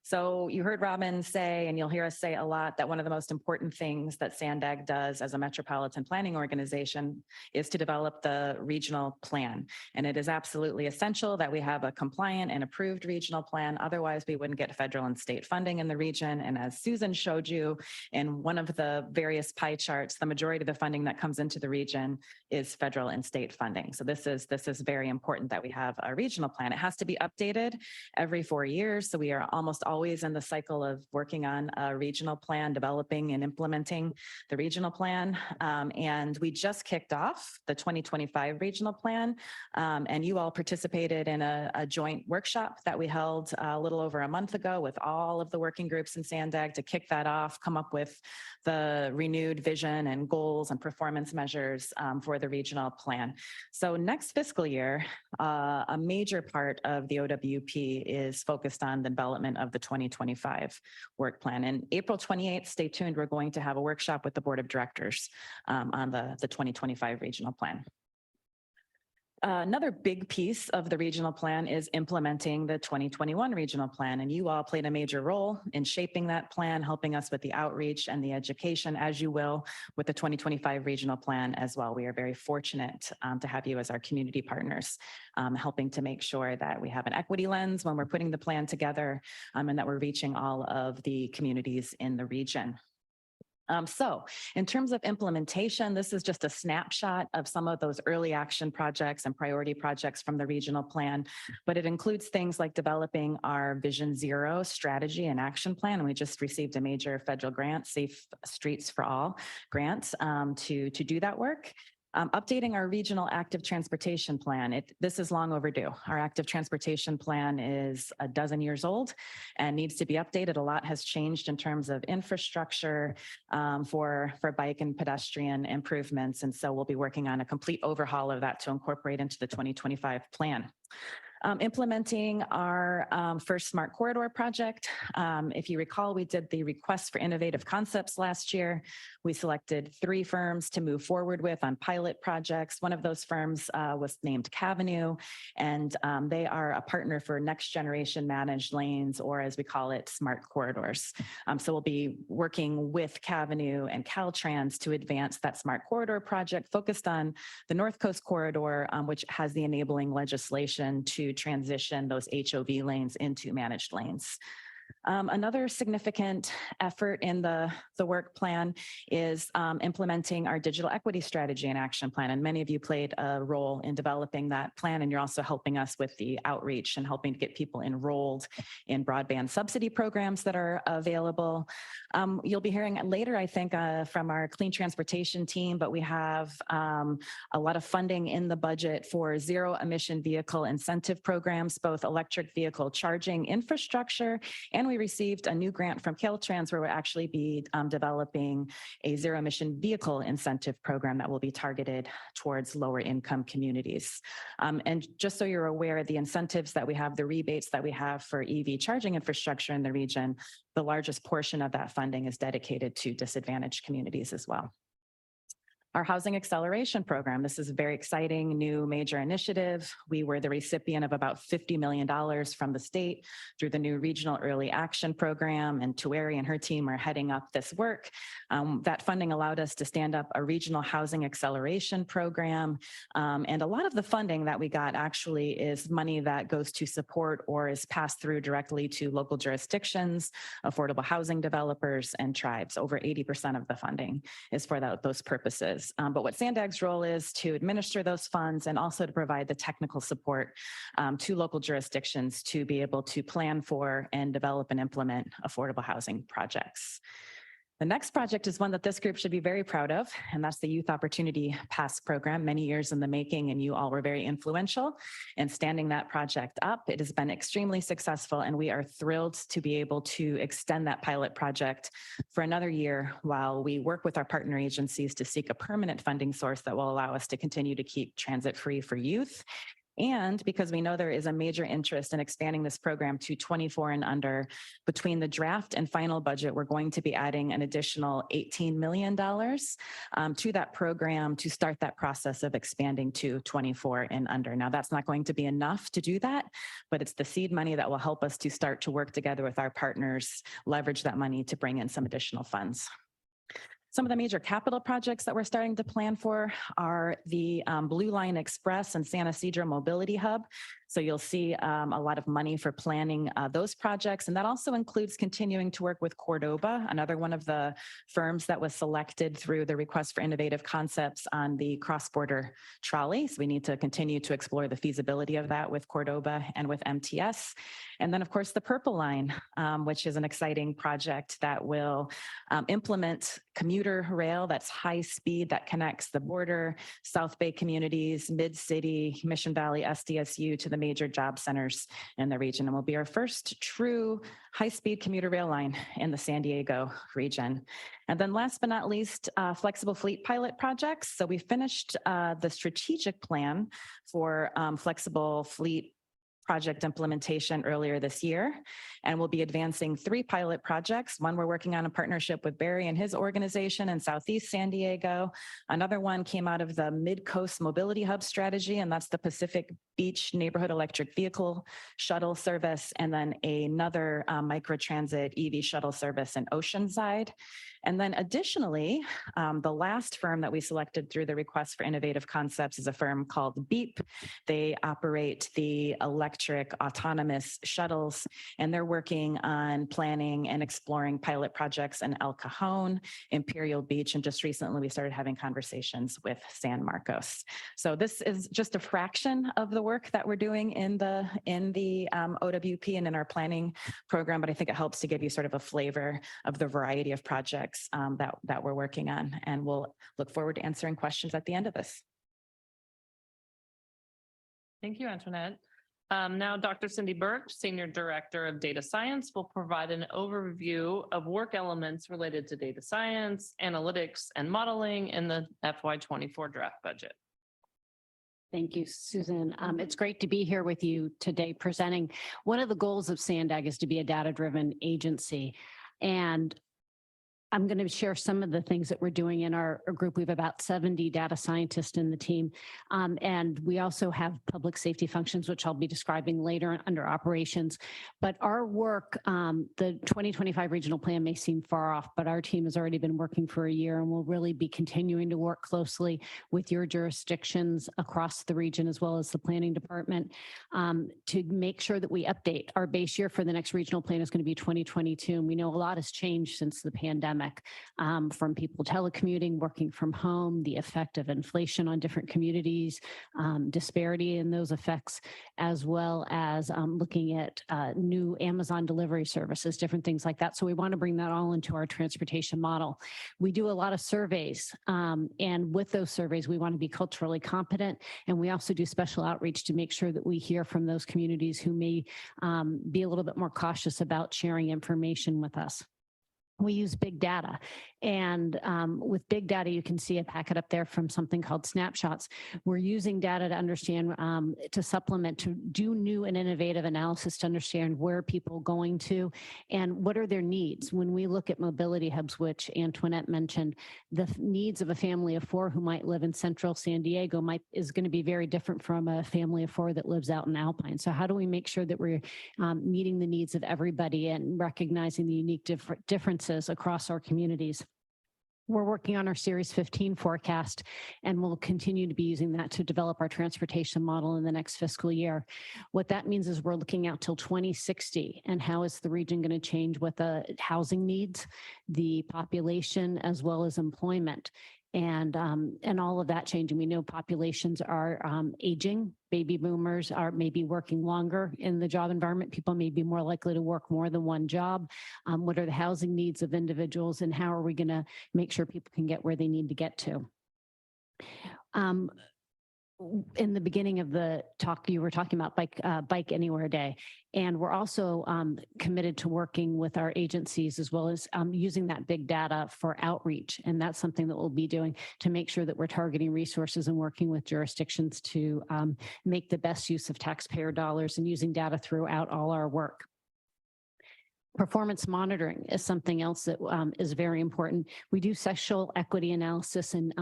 So you heard Robin say, and you'll hear us say a lot, that one of the most important things that Sandag does as a metropolitan planning organization is to develop the regional plan. And it is absolutely essential that we have a compliant and approved regional plan. Otherwise, we wouldn't get federal and state funding in the region. And as Susan showed you in one of the various pie charts, the majority of the funding that comes into the region is federal and state funding. So this is very important that we have a regional plan. It has to be updated every 4 years. So we are almost always in the cycle of working on a regional plan, developing and implementing the regional plan. And we just kicked off the 2025 regional plan. And you all participated in a joint workshop that we held a little over a month ago with all of the working groups in Sandag to kick that off, come up with the renewed vision and goals and performance measures for the regional plan. So next fiscal year, a major part of the OWP is focused on the development of the 2025 work plan. And April 28th, stay tuned, we're going to have a workshop with the board of directors on the 2025 regional plan. Another big piece of the regional plan is implementing the 2021 regional plan. And you all played a major role in shaping that plan, helping us with the outreach and the education, as you will with the 2025 regional plan as well. We are very fortunate to have you as our community partners, helping to make sure that we have an equity lens when we're putting the plan together and that we're reaching all of the communities in the region. So in terms of implementation, this is just a snapshot of some of those early action projects and priority projects from the regional plan, but it includes things like developing our Vision Zero strategy and action plan. And we just received a major federal grant, Safe Streets for All grant, to do that work. Updating our regional active transportation plan. This is long overdue. Our active transportation plan is a dozen years old and needs to be updated. A lot has changed in terms of infrastructure for bike and pedestrian improvements. And so we'll be working on a complete overhaul of that to incorporate into the 2025 plan. Implementing our first Smart Corridor project. If you recall, we did the request for innovative concepts last year. We selected 3 firms to move forward with on pilot projects. One of those firms was named Cavenue, and they are a partner for next generation managed lanes, or as we call it, Smart Corridors. So we'll be working with Cavenue and Caltrans to advance that Smart Corridor project focused on the North Coast Corridor, which has the enabling legislation to transition those HOV lanes into managed lanes. Another significant effort in the work plan is implementing our digital equity strategy and action plan. And many of you played a role in developing that plan, and you're also helping us with the outreach and helping to get people enrolled in broadband subsidy programs that are available. You'll be hearing later, I think, from our clean transportation team, but we have a lot of funding in the budget for zero emission vehicle incentive programs, both electric vehicle charging infrastructure, and we received a new grant from Caltrans where we'll actually be developing a zero emission vehicle incentive program that will be targeted towards lower income communities. And just so you're aware, the incentives that we have, the rebates that we have for EV charging infrastructure in the region, the largest portion of that funding is dedicated to disadvantaged communities as well. Our Housing Acceleration Program. This is a very exciting new major initiative. We were the recipient of about $50 million from the state through the new Regional Early Action Program, and Tueri and her team are heading up this work. That funding allowed us to stand up a regional housing acceleration program. And a lot of the funding that we got actually is money that goes to support or is passed through directly to local jurisdictions, affordable housing developers, and tribes. Over 80% of the funding is for those purposes. But what SANDAG's role is to administer those funds and also to provide the technical support to local jurisdictions to be able to plan for and develop and implement affordable housing projects. The next project is one that this group should be very proud of, and that's the Youth Opportunity Pass program, many years in the making, and you all were very influential in standing that project up. It has been extremely successful, and we are thrilled to be able to extend that pilot project for another year while we work with our partner agencies to seek a permanent funding source that will allow us to continue to keep transit free for youth. And because we know there is a major interest in expanding this program to 24 and under, between the draft and final budget, we're going to be adding an additional $18 million to that program to start that process of expanding to 24 and under. Now, that's not going to be enough to do that, but it's the seed money that will help us to start to work together with our partners, leverage that money to bring in some additional funds. Some of the major capital projects that we're starting to plan for are the Blue Line Express and San Ysidro Mobility Hub. So you'll see a lot of money for planning those projects. And that also includes continuing to work with Cordoba, another one of the firms that was selected through the request for innovative concepts on the cross-border trolley. So we need to continue to explore the feasibility of that with Cordoba and with MTS. And then, of course, the Purple Line, which is an exciting project that will implement commuter rail that's high speed, that connects the border, South Bay communities, Mid-City, Mission Valley, SDSU to the major job centers in the region, and will be our first true high-speed commuter rail line in the San Diego region. And then last but not least, flexible fleet pilot projects. So we finished the strategic plan for flexible fleet project implementation earlier this year, and we'll be advancing 3 pilot projects. One we're working on in partnership with Barry and his organization in Southeast San Diego. Another one came out of the Mid-Coast Mobility Hub strategy, and that's the Pacific Beach Neighborhood Electric Vehicle Shuttle Service, and then another microtransit EV shuttle service in Oceanside. And then additionally, the last firm that we selected through the request for innovative concepts is a firm called BEEP. They operate the electric electric autonomous shuttles, and they're working on planning and exploring pilot projects in El Cajon, Imperial Beach, and just recently we started having conversations with San Marcos. So this is just a fraction of the work that we're doing in the OWP and in our planning program, but I think it helps to give you sort of a flavor of the variety of projects that we're working on, and we'll look forward to answering questions at the end of this. Thank you, Antoinette. Now, Dr. Cindy Burke, Senior Director of Data Science, will provide an overview of work elements related to data science, analytics, and modeling in the FY24 draft budget. Thank you, Susan. It's great to be here with you today presenting. One of the goals of SANDAG is to be a data-driven agency. And I'm going to share some of the things that we're doing in our group. We have about 70 data scientists in the team. And we also have public safety functions, which I'll be describing later under operations. But our work, the 2025 regional plan may seem far off, but our team has already been working for a year and will really be continuing to work closely with your jurisdictions across the region, as well as the planning department, to make sure that we update. Our base year for the next regional plan is going to be 2022. And we know a lot has changed since the pandemic. From people telecommuting, working from home, the effect of inflation on different communities, disparity in those effects, as well as looking at new Amazon delivery services, different things like that. So we want to bring that all into our transportation model. We do a lot of surveys, and with those surveys, we want to be culturally competent, and we also do special outreach to make sure that we hear from those communities who may be a little bit more cautious about sharing information with us. We use big data, and with big data, you can see a packet up there from something called Snapshots. We're using data to understand, to supplement, to do new and innovative analysis to understand where people are going to and what are their needs. When we look at mobility hubs, which Antoinette mentioned, the needs of a family of four who might live in central San Diego is going to be very different from a family of four that lives out in Alpine. So how do we make sure that we're meeting the needs of everybody and recognizing the unique differences across our communities? We're working on our Series 15 forecast, and we'll continue to be using that to develop our transportation model in the next fiscal year. What that means is we're looking out till 2060, and how is the region going to change with the housing needs, the population, as well as employment. And all of that changing. We know populations are aging. Baby boomers are maybe working longer in the job environment. People may be more likely to work more than one job. What are the housing needs of individuals, and how are we going to make sure people can get where they need to get to? In the beginning of the talk, you were talking about Bike Anywhere Day, and we're also committed to working with our agencies as well as using that big data for outreach. And that's something that we'll be doing to make sure that we're targeting resources and working with jurisdictions to make the best use of taxpayer dollars and using data throughout all our work. Performance monitoring is something else that is very important. We do sexual equity analysis and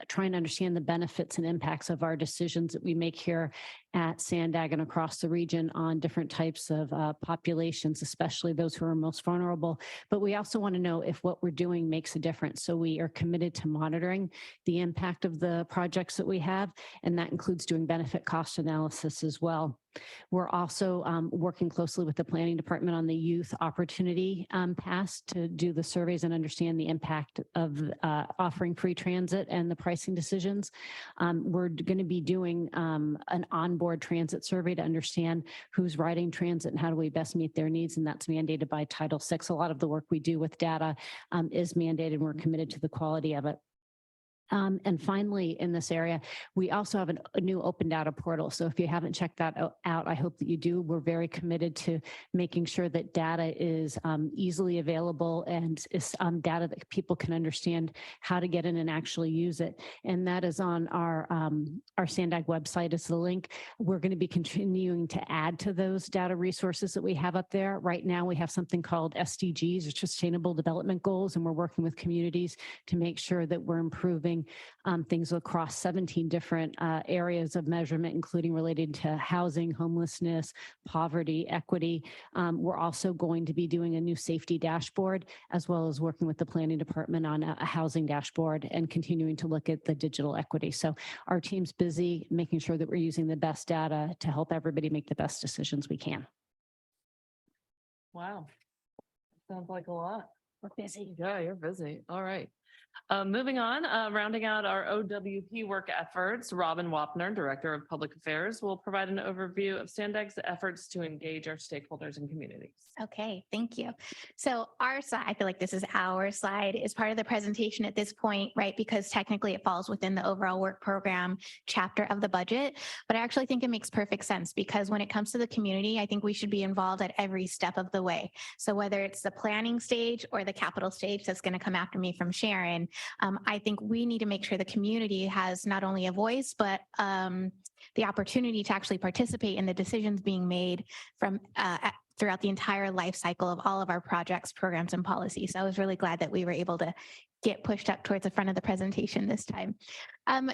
trying to understand the benefits and impacts of our decisions that we make here at SANDAG and across the region on different types of populations, especially those who are most vulnerable. But we also want to know if what we're doing makes a difference. So we are committed to monitoring the impact of the projects that we have, and that includes doing benefit cost analysis as well. We're also working closely with the planning department on the youth opportunity pass to do the surveys and understand the impact of offering free transit and the pricing decisions. We're going to be doing an onboard transit survey to understand who's riding transit and how do we best meet their needs, and that's mandated by Title VI. A lot of the work we do with data is mandated, and we're committed to the quality of it. And finally, in this area, we also have a new open data portal. So if you haven't checked that out, I hope that you do. We're very committed to making sure that data is easily available and is data that people can understand how to get in and actually use it. And that is on our SANDAG website is the link. We're going to be continuing to add to those data resources that we have up there. Right now, we have something called SDGs, or Sustainable Development Goals, and we're working with communities to make sure that we're improving doing things across 17 different areas of measurement, including related to housing, homelessness, poverty, equity. We're also going to be doing a new safety dashboard, as well as working with the planning department on a housing dashboard and continuing to look at the digital equity. So our team's busy making sure that we're using the best data to help everybody make the best decisions we can. Wow. Sounds like a lot. We're busy. Yeah, you're busy. All right. Moving on, rounding out our OWP work efforts, Robin Wapner, Director of Public Affairs, will provide an overview of Sandag's efforts to engage our stakeholders and communities. Okay, thank you. So our slide, I feel like this is our slide, is part of the presentation at this point, right? Because technically it falls within the overall work program chapter of the budget. But I actually think it makes perfect sense because when it comes to the community, I think we should be involved at every step of the way. So whether it's the planning stage or the capital stage that's going to come after me from Sharon, I think we need to make sure the community has not only a voice, but the opportunity to actually participate in the decisions being made from throughout the entire life cycle of all of our projects, programs, and policies. So I was really glad that we were able to get pushed up towards the front of the presentation this time.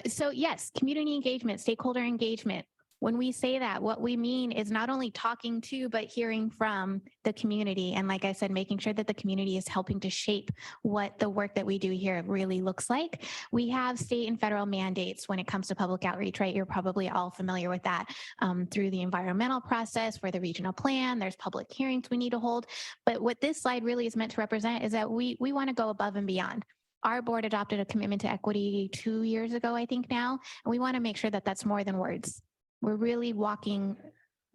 So yes, community engagement, stakeholder engagement. When we say that, what we mean is not only talking to, but hearing from the community. And like I said, making sure that the community is helping to shape what the work that we do here really looks like. We have state and federal mandates when it comes to public outreach, right? You're probably all familiar with that through the environmental process for the regional plan. There's public hearings we need to hold. But what this slide really is meant to represent is that we want to go above and beyond. Our board adopted a commitment to equity 2 years ago, I think now, and we want to make sure that that's more than words. We're really walking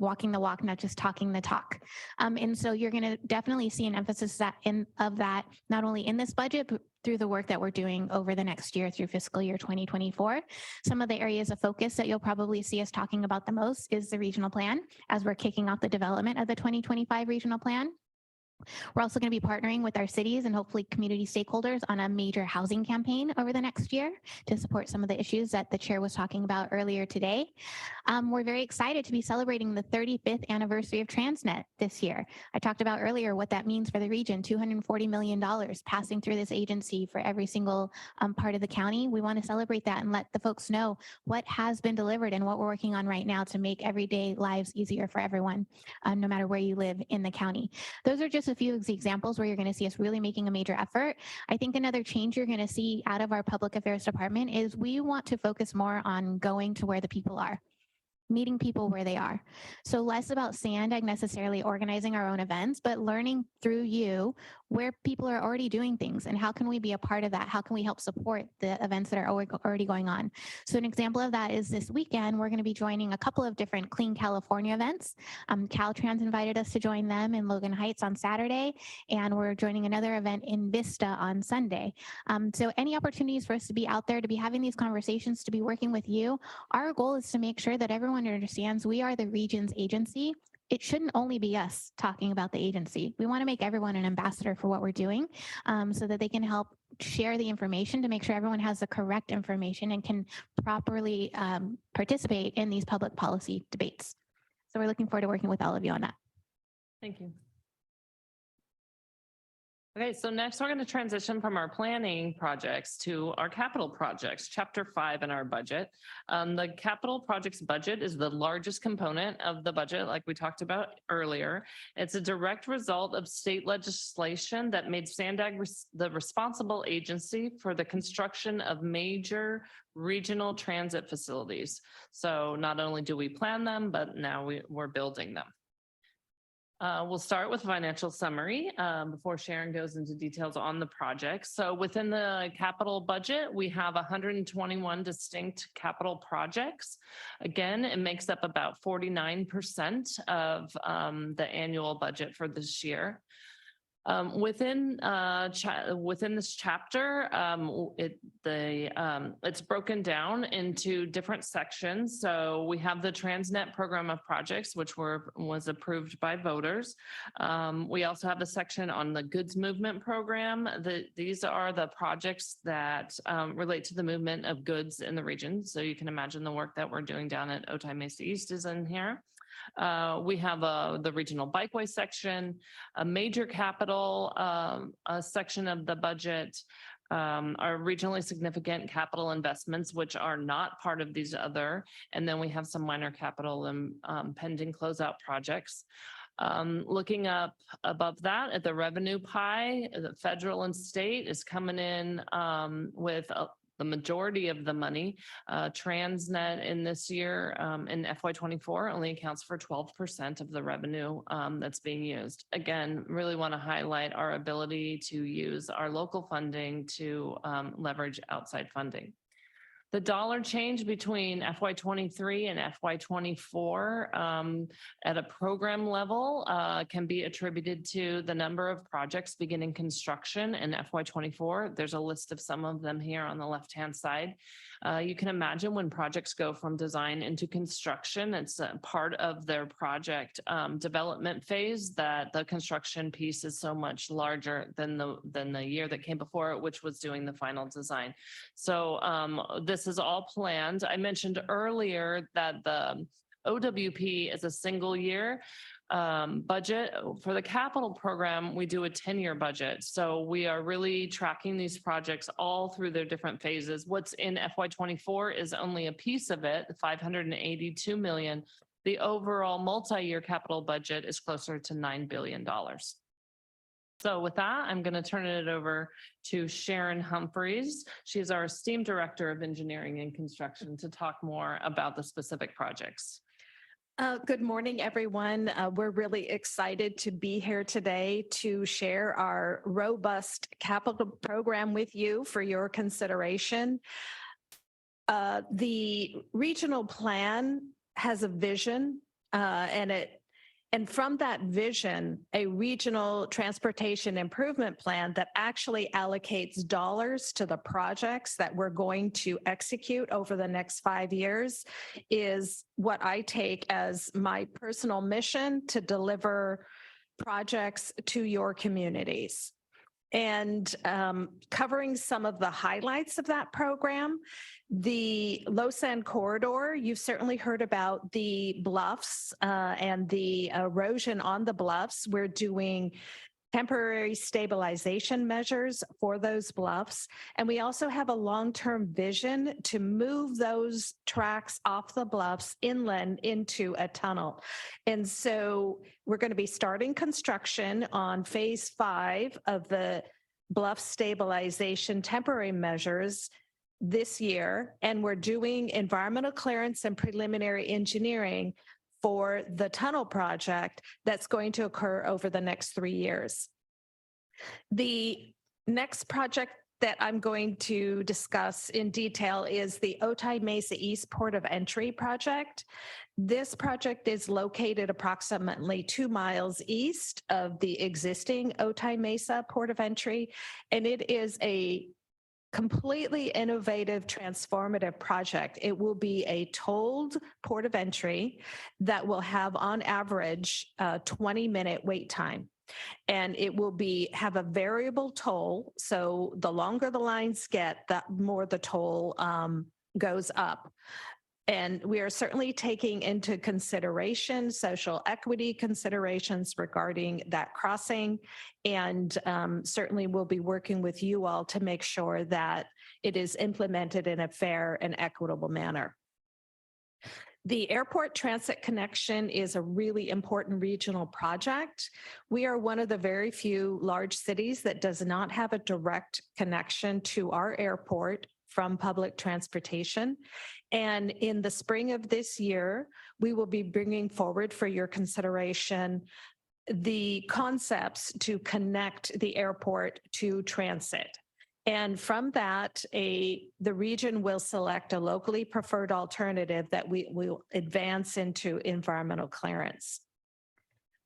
the walk, not just talking the talk. And so you're going to definitely see an emphasis of that, not only in this budget, but through the work that we're doing over the next year through fiscal year 2024. Some of the areas of focus that you'll probably see us talking about the most is the regional plan, as we're kicking off the development of the 2025 regional plan. We're also going to be partnering with our cities and hopefully community stakeholders on a major housing campaign over the next year to support some of the issues that the chair was talking about earlier today. We're very excited to be celebrating the 35th anniversary of Transnet this year. I talked about earlier what that means for the region, $240 million passing through this agency for every single part of the county. We want to celebrate that and let the folks know what has been delivered and what we're working on right now to make everyday lives easier for everyone, no matter where you live in the county. Those are just a few examples where you're going to see us really making a major effort. I think another change you're going to see out of our public affairs department is we want to focus more on going to where the people are, meeting people where they are. So less about Sandag necessarily organizing our own events, but learning through you where people are already doing things and how can we be a part of that? How can we help support the events that are already going on? So an example of that is this weekend, we're going to be joining a couple of different Clean California events. Caltrans invited us to join them in Logan Heights on Saturday, and we're joining another event in Vista on Sunday. So any opportunities for us to be out there, to be having these conversations, to be working with you, our goal is to make sure that everyone understands we are the region's agency. It shouldn't only be us talking about the agency. We want to make everyone an ambassador for what we're doing so that they can help share the information to make sure everyone has the correct information and can properly participate in these public policy debates. So we're looking forward to working with all of you on that. Thank you. Okay, so next we're going to transition from our planning projects to our capital projects, chapter 5 in our budget. The capital projects budget is the largest component of the budget, like we talked about earlier. It's a direct result of state legislation that made Sandag the responsible agency for the construction of major regional transit facilities. So not only do we plan them, but now we're building them. We'll start with financial summary before Sharon goes into details on the project. So within the capital budget, we have 121 distinct capital projects. Again, it makes up about 49% of the annual budget for this year. Within this chapter, it's broken down into different sections. So we have the Transnet program of projects, which was approved by voters. We also have a section on the goods movement program. These are the projects that relate to the movement of goods in the region. So you can imagine the work that we're doing down at Otay Mesa East is in here. We have the regional bikeway section, a major capital section of the budget. Our regionally significant capital investments, which are not part of these other, and then we have some minor capital and pending closeout projects. Looking up above that at the revenue pie, the federal and state is coming in with the majority of the money. Transnet in this year in FY24 only accounts for 12% of the revenue that's being used. Again, really want to highlight our ability to use our local funding to leverage outside funding. The dollar change between FY23 and FY24 at a program level can be attributed to the number of projects beginning construction in FY24. There's a list of some of them here on the left-hand side. You can imagine when projects go from design into construction, it's a part of their project development phase that the construction piece is so much larger than the year that came before it, which was doing the final design. So this is all planned. I mentioned earlier that the OWP is a single year budget. For the capital program, we do a 10-year budget. So we are really tracking these projects all through their different phases. What's in FY24 is only a piece of it, $582 million. The overall multi-year capital budget is closer to $9 billion. So with that, I'm going to turn it over to Sharon Humphreys. She's our esteemed Director of Engineering and Construction to talk more about the specific projects. Good morning, everyone. We're really excited to be here today to share our robust capital program with you for your consideration. The regional plan has a vision and from that vision, a regional transportation improvement plan that actually allocates dollars to the projects that we're going to execute over the next 5 years is what I take as my personal mission to deliver projects to your communities. And covering some of the highlights of that program, the Low Sand Corridor, you've certainly heard about the bluffs and the erosion on the bluffs. We're doing temporary stabilization measures for those bluffs. And we also have a long-term vision to move those tracks off the bluffs inland into a tunnel. And so we're going to be starting construction on phase 5 of the bluff stabilization temporary measures this year. And we're doing environmental clearance and preliminary engineering for the tunnel project that's going to occur over the next 3 years. The next project that I'm going to discuss in detail is the Otay Mesa East Port of Entry project. This project is located approximately 2 miles east of the existing Otay Mesa Port of Entry, and it is a completely innovative, transformative project. It will be a tolled port of entry that will have on average a 20-minute wait time. And it will have a variable toll. So the longer the lines get, the more the toll goes up. And we are certainly taking into consideration social equity considerations regarding that crossing. And certainly we'll be working with you all to make sure that it is implemented in a fair and equitable manner. The airport transit connection is a really important regional project. We are one of the very few large cities that does not have a direct connection to our airport from public transportation. And in the spring of this year, we will be bringing forward for your consideration the concepts to connect the airport to transit. And from that, the region will select a locally preferred alternative that we will advance into environmental clearance.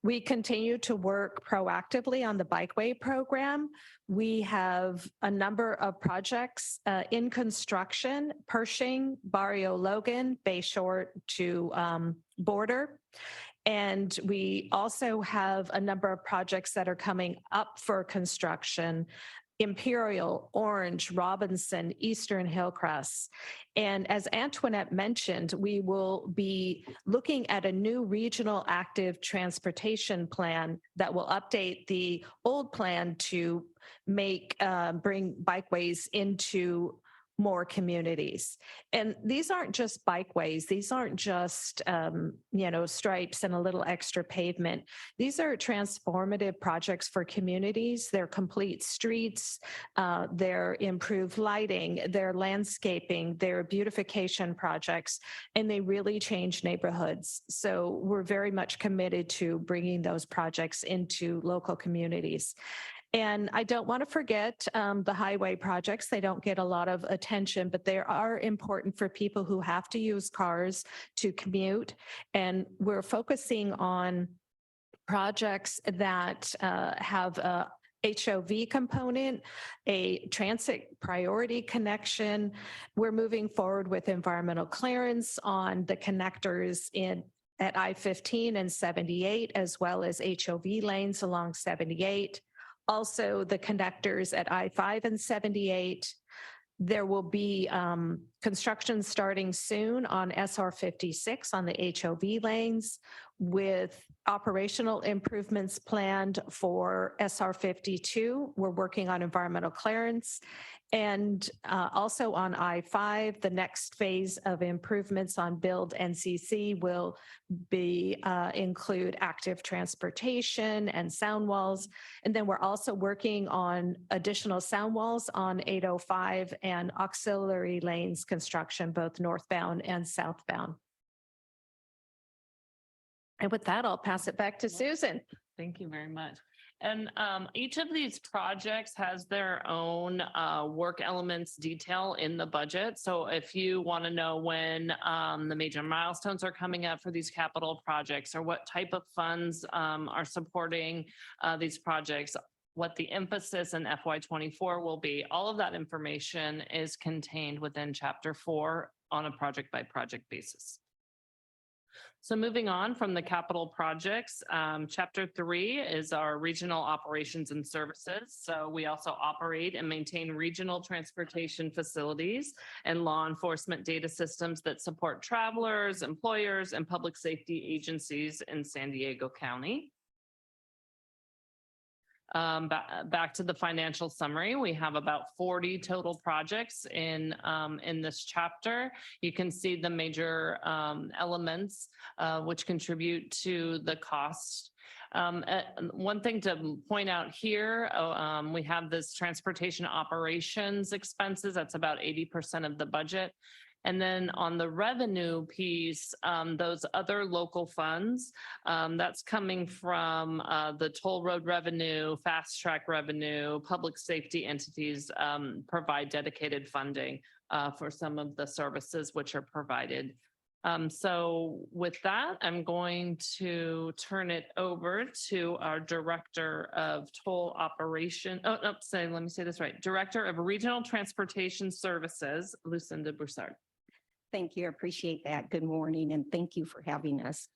We continue to work proactively on the bikeway program. We have a number of projects in construction, Pershing, Barrio Logan, Bayshore to Border. And we also have a number of projects that are coming up for construction, Imperial, Orange, Robinson, Eastern Hillcrest. And as Antoinette mentioned, we will be looking at a new regional active transportation plan that will update the old plan to bring bikeways into more communities. And these aren't just bikeways. These aren't just, stripes and a little extra pavement. These are transformative projects for communities. They're complete streets, they're improved lighting, they're landscaping, they're beautification projects, and they really change neighborhoods. So we're very much committed to bringing those projects into local communities. And I don't want to forget the highway projects. They don't get a lot of attention, but they are important for people who have to use cars to commute. And we're focusing on projects that have a HOV component, a transit priority connection. We're moving forward with environmental clearance on the connectors at I-15 and 78, as well as HOV lanes along 78. Also, the connectors at I-5 and 78. There will be construction starting soon on SR 56 on the HOV lanes, with operational improvements planned for SR 52. We're working on environmental clearance. And also on I-5, the next phase of improvements on Build NCC will include active transportation and sound walls. And then we're also working on additional sound walls on 805 and auxiliary lanes construction, both northbound and southbound. And with that, I'll pass it back to Susan. Thank you very much. And each of these projects has their own work elements detail in the budget. So if you want to know when the major milestones are coming up for these capital projects, or what type of funds are supporting these projects, what the emphasis in FY24 will be, all of that information is contained within Chapter 4 on a project by project basis. So moving on from the capital projects, Chapter 3 is our regional operations and services. So we also operate and maintain regional transportation facilities and law enforcement data systems that support travelers, employers, and public safety agencies in San Diego County. Back to the financial summary, we have about 40 total projects in this chapter. You can see the major elements which contribute to the cost. One thing to point out here, we have this transportation operations expenses. That's about 80% of the budget. And then on the revenue piece, those other local funds, that's coming from the toll road revenue, fast track revenue, public safety entities provide dedicated funding for some of the services which are provided. So with that, I'm going to turn it over to our Director of Toll Operation. Oh, no, let me say this right. Director of Regional Transportation Services, Lucinda Broussard. Thank you. I appreciate that. Good morning, and thank you for having us.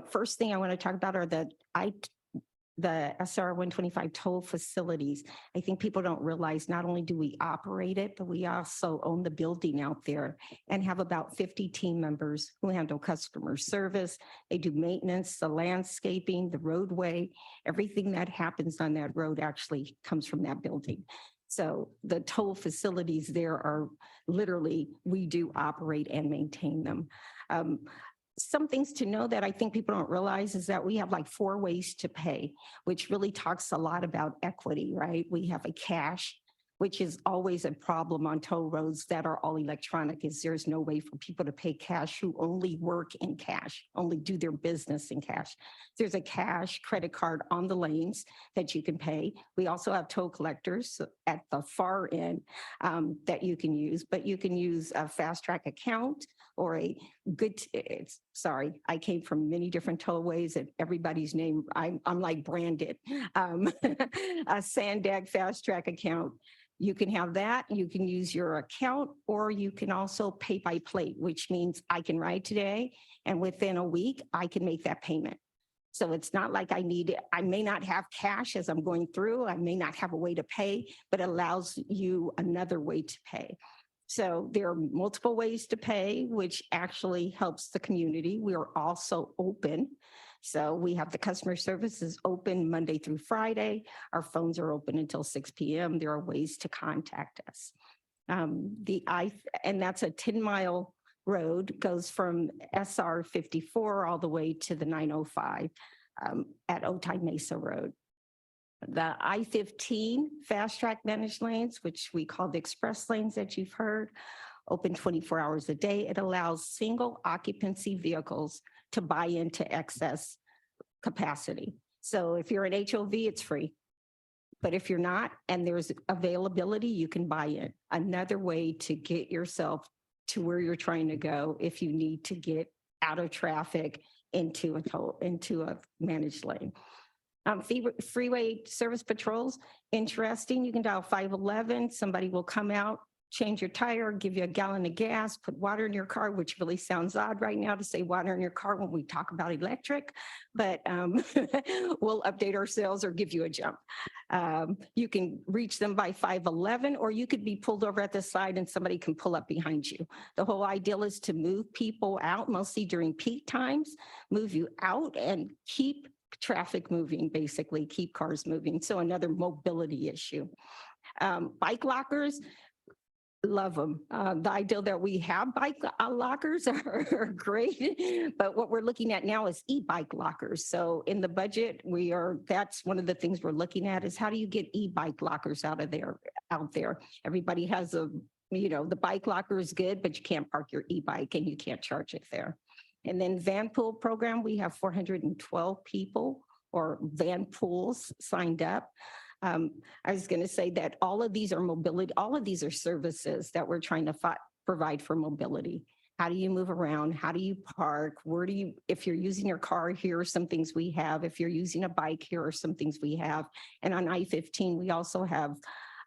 First thing I want to talk about are the SR 125 toll facilities. I think people don't realize not only do we operate it, but we also own the building out there and have about 50 team members who handle customer service. They do maintenance, the landscaping, the roadway, everything that happens on that road actually comes from that building. So the toll facilities there are literally, we do operate and maintain them. Some things to know that I think people don't realize is that we have like 4 ways to pay, which really talks a lot about equity, right? We have a cash, which is always a problem on toll roads that are all electronic, is there's no way for people to pay cash who only work in cash, only do their business in cash. There's a cash credit card on the lanes that you can pay. We also have toll collectors at the far end that you can use, but you can use a fast track account or a good, sorry, I came from many different tollways and everybody's name, I'm like branded, a Sandag fast track account. You can have that, you can use your account, or you can also pay by plate, which means I can ride today and within a week, I can make that payment. So it's not like I may not have cash as I'm going through, I may not have a way to pay, but it allows you another way to pay. So there are multiple ways to pay, which actually helps the community. We are also open. So we have the customer services open Monday through Friday. Our phones are open until 6 p.m. There are ways to contact us. And that's a 10-mile road, goes from SR 54 all the way to the 905 at Otay Mesa Road. The I-15 fast track managed lanes, which we call the express lanes that you've heard, open 24 hours a day. It allows single occupancy vehicles to buy into excess capacity. So if you're an HOV, it's free. But if you're not, and there's availability, you can buy in. Another way to get yourself to where you're trying to go if you need to get out of traffic into a managed lane. Freeway service patrols, interesting. You can dial 511. Somebody will come out, change your tire, give you a gallon of gas, put water in your car, which really sounds odd right now to say water in your car when we talk about electric, but we'll update ourselves or give you a jump. You can reach them by 511, or you could be pulled over at the side and somebody can pull up behind you. The whole ideal is to move people out, mostly during peak times, move you out and keep traffic moving, basically keep cars moving. So another mobility issue. Bike lockers, love them. The ideal that we have bike lockers are great, but what we're looking at now is e-bike lockers. So in the budget, that's one of the things we're looking at is how do you get e-bike lockers out there? Everybody has the bike locker is good, but you can't park your e-bike and you can't charge it there. And then van pool program, we have 412 people or van pools signed up. I was going to say that all of these are mobility, all of these are services that we're trying to provide for mobility. How do you move around? How do you park? If you're using your car, here are some things we have. If you're using a bike, here are some things we have. And on I-15, we also have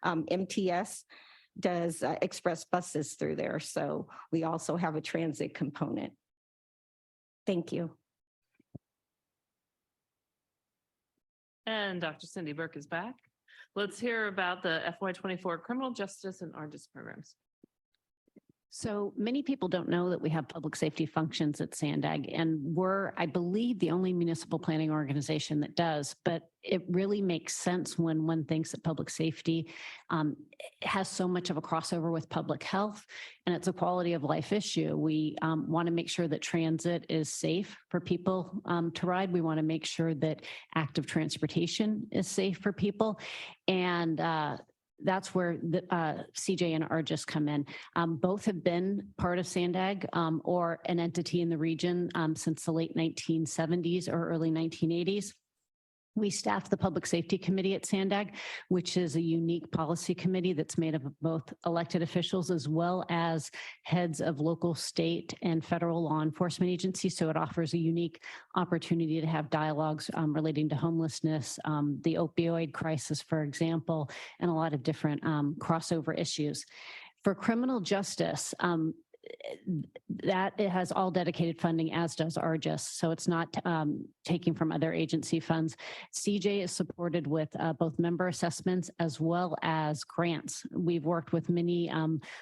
MTS does express buses through there. So we also have a transit component. Thank you. And Dr. Cindy Burke is back. Let's hear about the FY24 criminal justice and RJIS programs. So many people don't know that we have public safety functions at Sandag, and we're, I believe, the only municipal planning organization that does, but it really makes sense when one thinks that public safety has so much of a crossover with public health, and it's a quality of life issue. We want to make sure that transit is safe for people to ride. We want to make sure that active transportation is safe for people. And that's where the CJ and RJIS come in. Both have been part of Sandag or an entity in the region since the late 1970s or early 1980s. We staff the Public Safety Committee at Sandag, which is a unique policy committee that's made up of both elected officials as well as heads of local, state, and federal law enforcement agencies. So it offers a unique opportunity to have dialogues relating to homelessness, the opioid crisis, for example, and a lot of different crossover issues. For criminal justice, that it has all dedicated funding, as does RJIS. So it's not taking from other agency funds. CJ is supported with both member assessments as well as grants. We've worked with many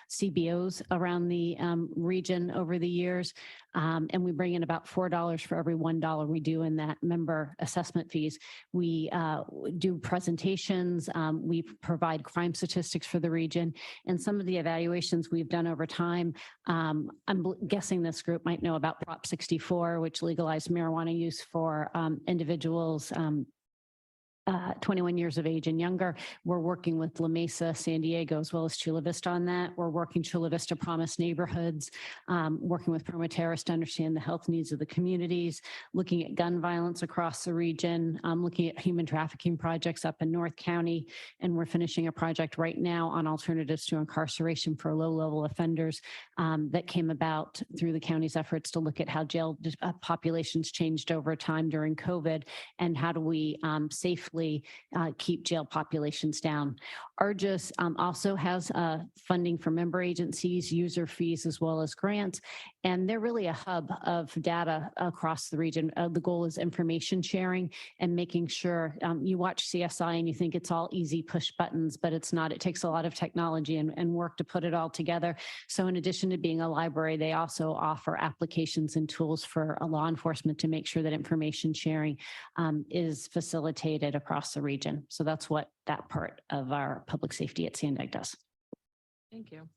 CBOs around the region over the years, and we bring in about $4 for every $1 we do in that member assessment fees. We do presentations, we provide crime statistics for the region, and some of the evaluations we've done over time. I'm guessing this group might know about Prop 64, which legalized marijuana use for individuals 21 years of age and younger. We're working with La Mesa, San Diego, as well as Chula Vista on that. We're working Chula Vista Promise Neighborhoods, working with Promoteras to understand the health needs of the communities, looking at gun violence across the region, looking at human trafficking projects up in North County. And we're finishing a project right now on alternatives to incarceration for low-level offenders that came about through the county's efforts to look at how jail populations changed over time during COVID, and how do we safely safely keep jail populations down. ARGIS also has funding for member agencies, user fees, as well as grants, and they're really a hub of data across the region. The goal is information sharing and making sure you watch CSI and you think it's all easy push buttons, but it's not. It takes a lot of technology and work to put it all together. So in addition to being a library, they also offer applications and tools for law enforcement to make sure that information sharing is facilitated across the region. So that's what that part of our public safety at Sandag does. Thank you.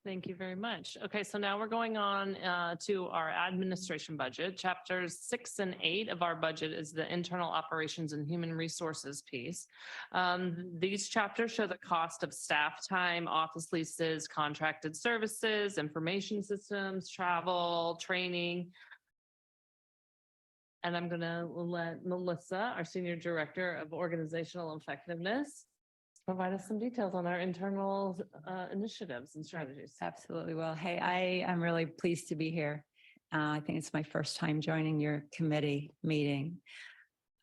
Thank you very much. Okay, so now we're going on to our administration budget. Chapters 6 and 8 of our budget is the internal operations and human resources piece. These chapters show the cost of staff time, office leases, contracted services, information systems, travel, training. And I'm going to let Melissa, our Senior Director of Organizational Effectiveness, provide us some details on our internal initiatives and strategies. Absolutely. Well, hey, I am really pleased to be here. I think it's my first time joining your committee meeting.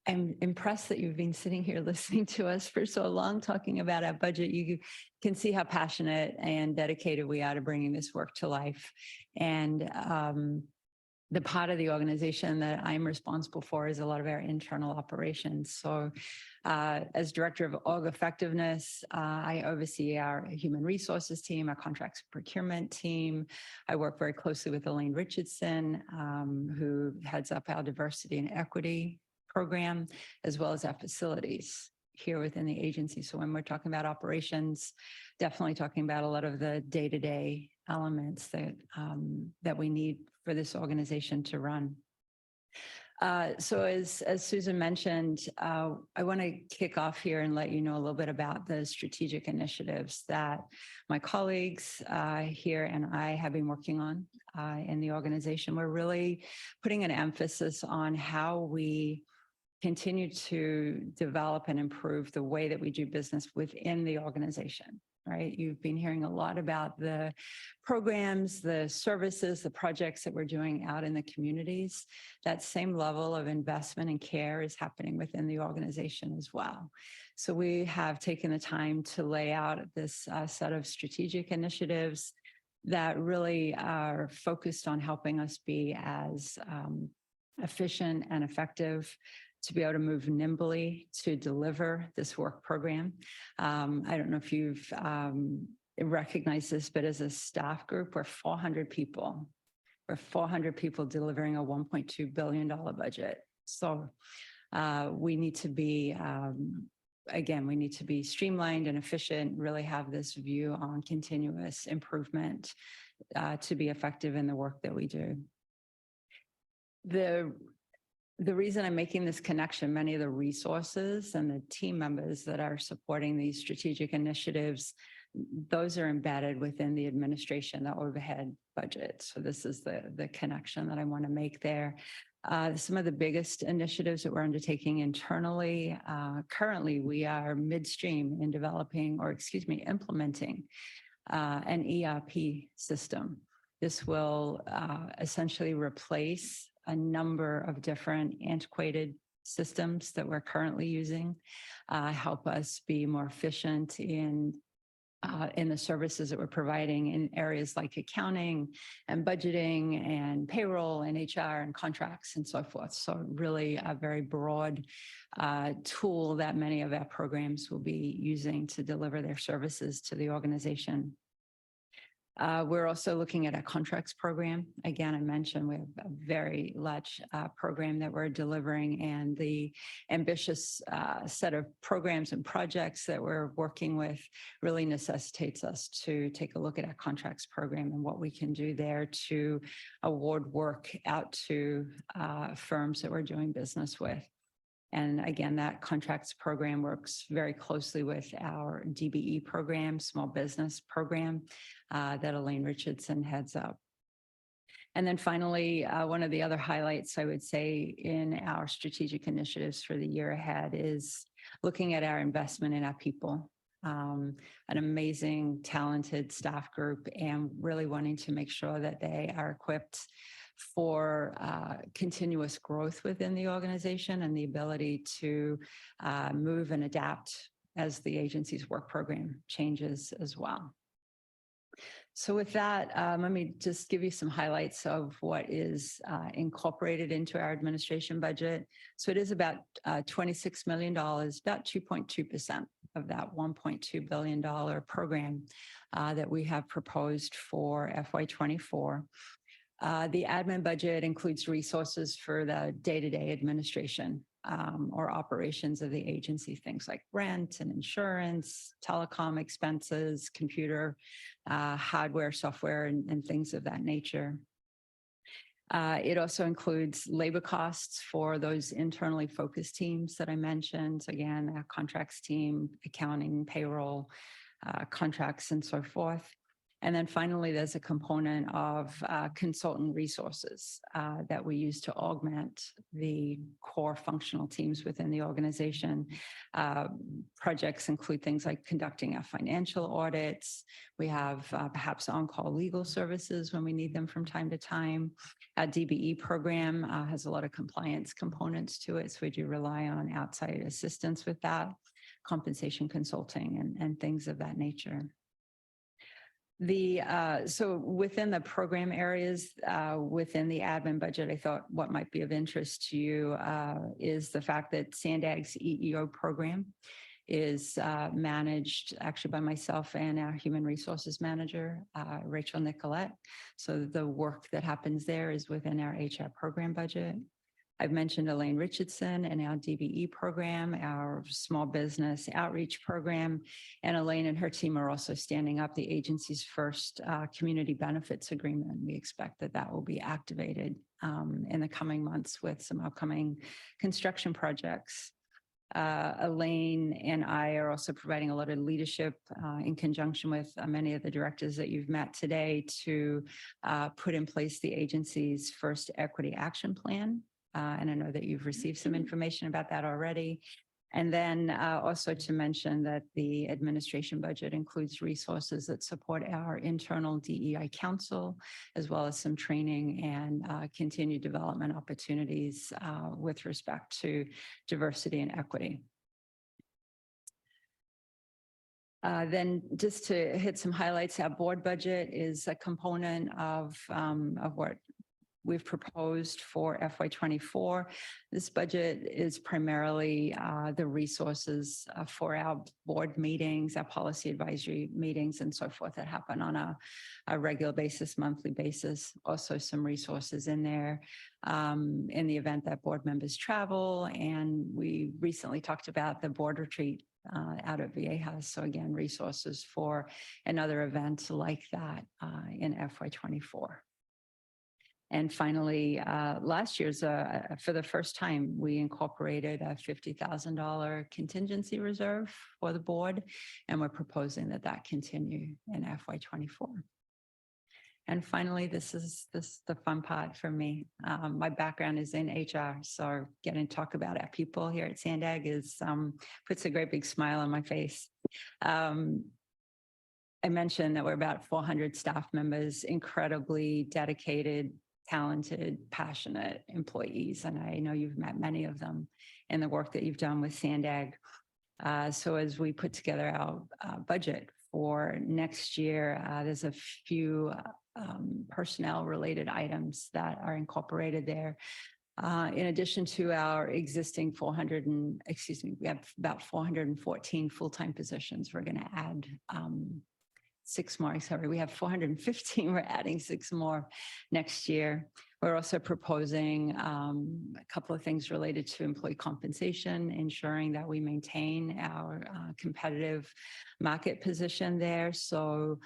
I'm impressed that you've been sitting here listening to us for so long, talking about our budget. You can see how passionate and dedicated we are to bringing this work to life. And the part of the organization that I'm responsible for is a lot of our internal operations. So as Director of Org Effectiveness, I oversee our human resources team, our contracts procurement team. I work very closely with Elaine Richardson, who heads up our diversity and equity program, as well as our facilities here within the agency. So when we're talking about operations, definitely talking about a lot of the day-to-day elements that we need for this organization to run. So as Susan mentioned, I want to kick off here and let you know a little bit about the strategic initiatives that my colleagues here and I have been working on in the organization. We're really putting an emphasis on how we continue to develop and improve the way that we do business within the organization. Right? You've been hearing a lot about the programs, the services, the projects that we're doing out in the communities. That same level of investment and care is happening within the organization as well. So we have taken the time to lay out this set of strategic initiatives that really are focused on helping us be as efficient and effective to be able to move nimbly to deliver this work program. I don't know if you've recognized this, but as a staff group, we're 400 people. We're 400 people delivering a $1.2 billion budget. So we need to be, again, we need to be streamlined and efficient, really have this view on continuous improvement to be effective in the work that we do. The reason I'm making this connection, many of the resources and the team members that are supporting these strategic initiatives, those are embedded within the administration, the overhead budget. So this is the connection that I want to make there. Some of the biggest initiatives that we're undertaking internally, currently we are midstream in implementing an ERP system. This will essentially replace a number of different antiquated systems that we're currently using, help us be more efficient in the services that we're providing in areas like accounting and budgeting and payroll and HR and contracts and so forth. So really a very broad tool that many of our programs will be using to deliver their services to the organization. We're also looking at a contracts program. Again, I mentioned we have a very large program that we're delivering, and the ambitious set of programs and projects that we're working with really necessitates us to take a look at our contracts program and what we can do there to award work out to firms that we're doing business with. And again, that contracts program works very closely with our DBE program, small business program that Elaine Richardson heads up. And then finally, one of the other highlights I would say in our strategic initiatives for the year ahead is looking at our investment in our people. An amazing, talented staff group, and really wanting to make sure that they are equipped for continuous growth within the organization and the ability to move and adapt as the agency's work program changes as well. So with that, let me just give you some highlights of what is incorporated into our administration budget. So it is about $26 million, about 2.2% of that $1.2 billion program that we have proposed for FY24. The admin budget includes resources for the day-to-day administration or operations of the agency, things like rent and insurance, telecom expenses, computer, hardware, software, and things of that nature. It also includes labor costs for those internally focused teams that I mentioned. Again, our contracts team, accounting, payroll, contracts, and so forth. And then finally, there's a component of consultant resources that we use to augment the core functional teams within the organization. Projects include things like conducting our financial audits. We have perhaps on-call legal services when we need them from time to time. Our DBE program has a lot of compliance components to it, so we do rely on outside assistance with that, compensation consulting and things of that nature. So within the program areas, within the admin budget, I thought what might be of interest to you is the fact that Sandag's EEO program is managed actually by myself and our human resources manager, Rachel Nicolette. So the work that happens there is within our HR program budget. I've mentioned Elaine Richardson and our DBE program, our small business outreach program, and Elaine and her team are also standing up the agency's first community benefits agreement. We expect that that will be activated in the coming months with some upcoming construction projects. Elaine and I are also providing a lot of leadership in conjunction with many of the directors that you've met today to put in place the agency's first equity action plan. And I know that you've received some information about that already. And then also to mention that the administration budget includes resources that support our internal DEI council, as well as some training and continued development opportunities with respect to diversity and equity. Then just to hit some highlights, our board budget is a component of what we've proposed for FY24. This budget is primarily the resources for our board meetings, our policy advisory meetings, and so forth that happen on a regular basis, monthly basis. Also some resources in there in the event that board members travel. And we recently talked about the board retreat out at Viejas. So again, resources for another event like that in FY24. And finally, last year's, for the first time, we incorporated a $50,000 contingency reserve for the board, and we're proposing that that continue in FY24. And finally, this is the fun part for me. My background is in HR, so getting to talk about our people here at Sandag puts a great big smile on my face. I mentioned that we're about 400 staff members, incredibly dedicated, talented, passionate employees. And I know you've met many of them in the work that you've done with Sandag. So as we put together our budget for next year, there's a few personnel related items that are incorporated there. In addition to our existing we have about 414 full-time positions. We're going to add 6 more, sorry, we have 415, we're adding 6 more next year. We're also proposing a couple of things related to employee compensation, ensuring that we maintain our competitive market position there. So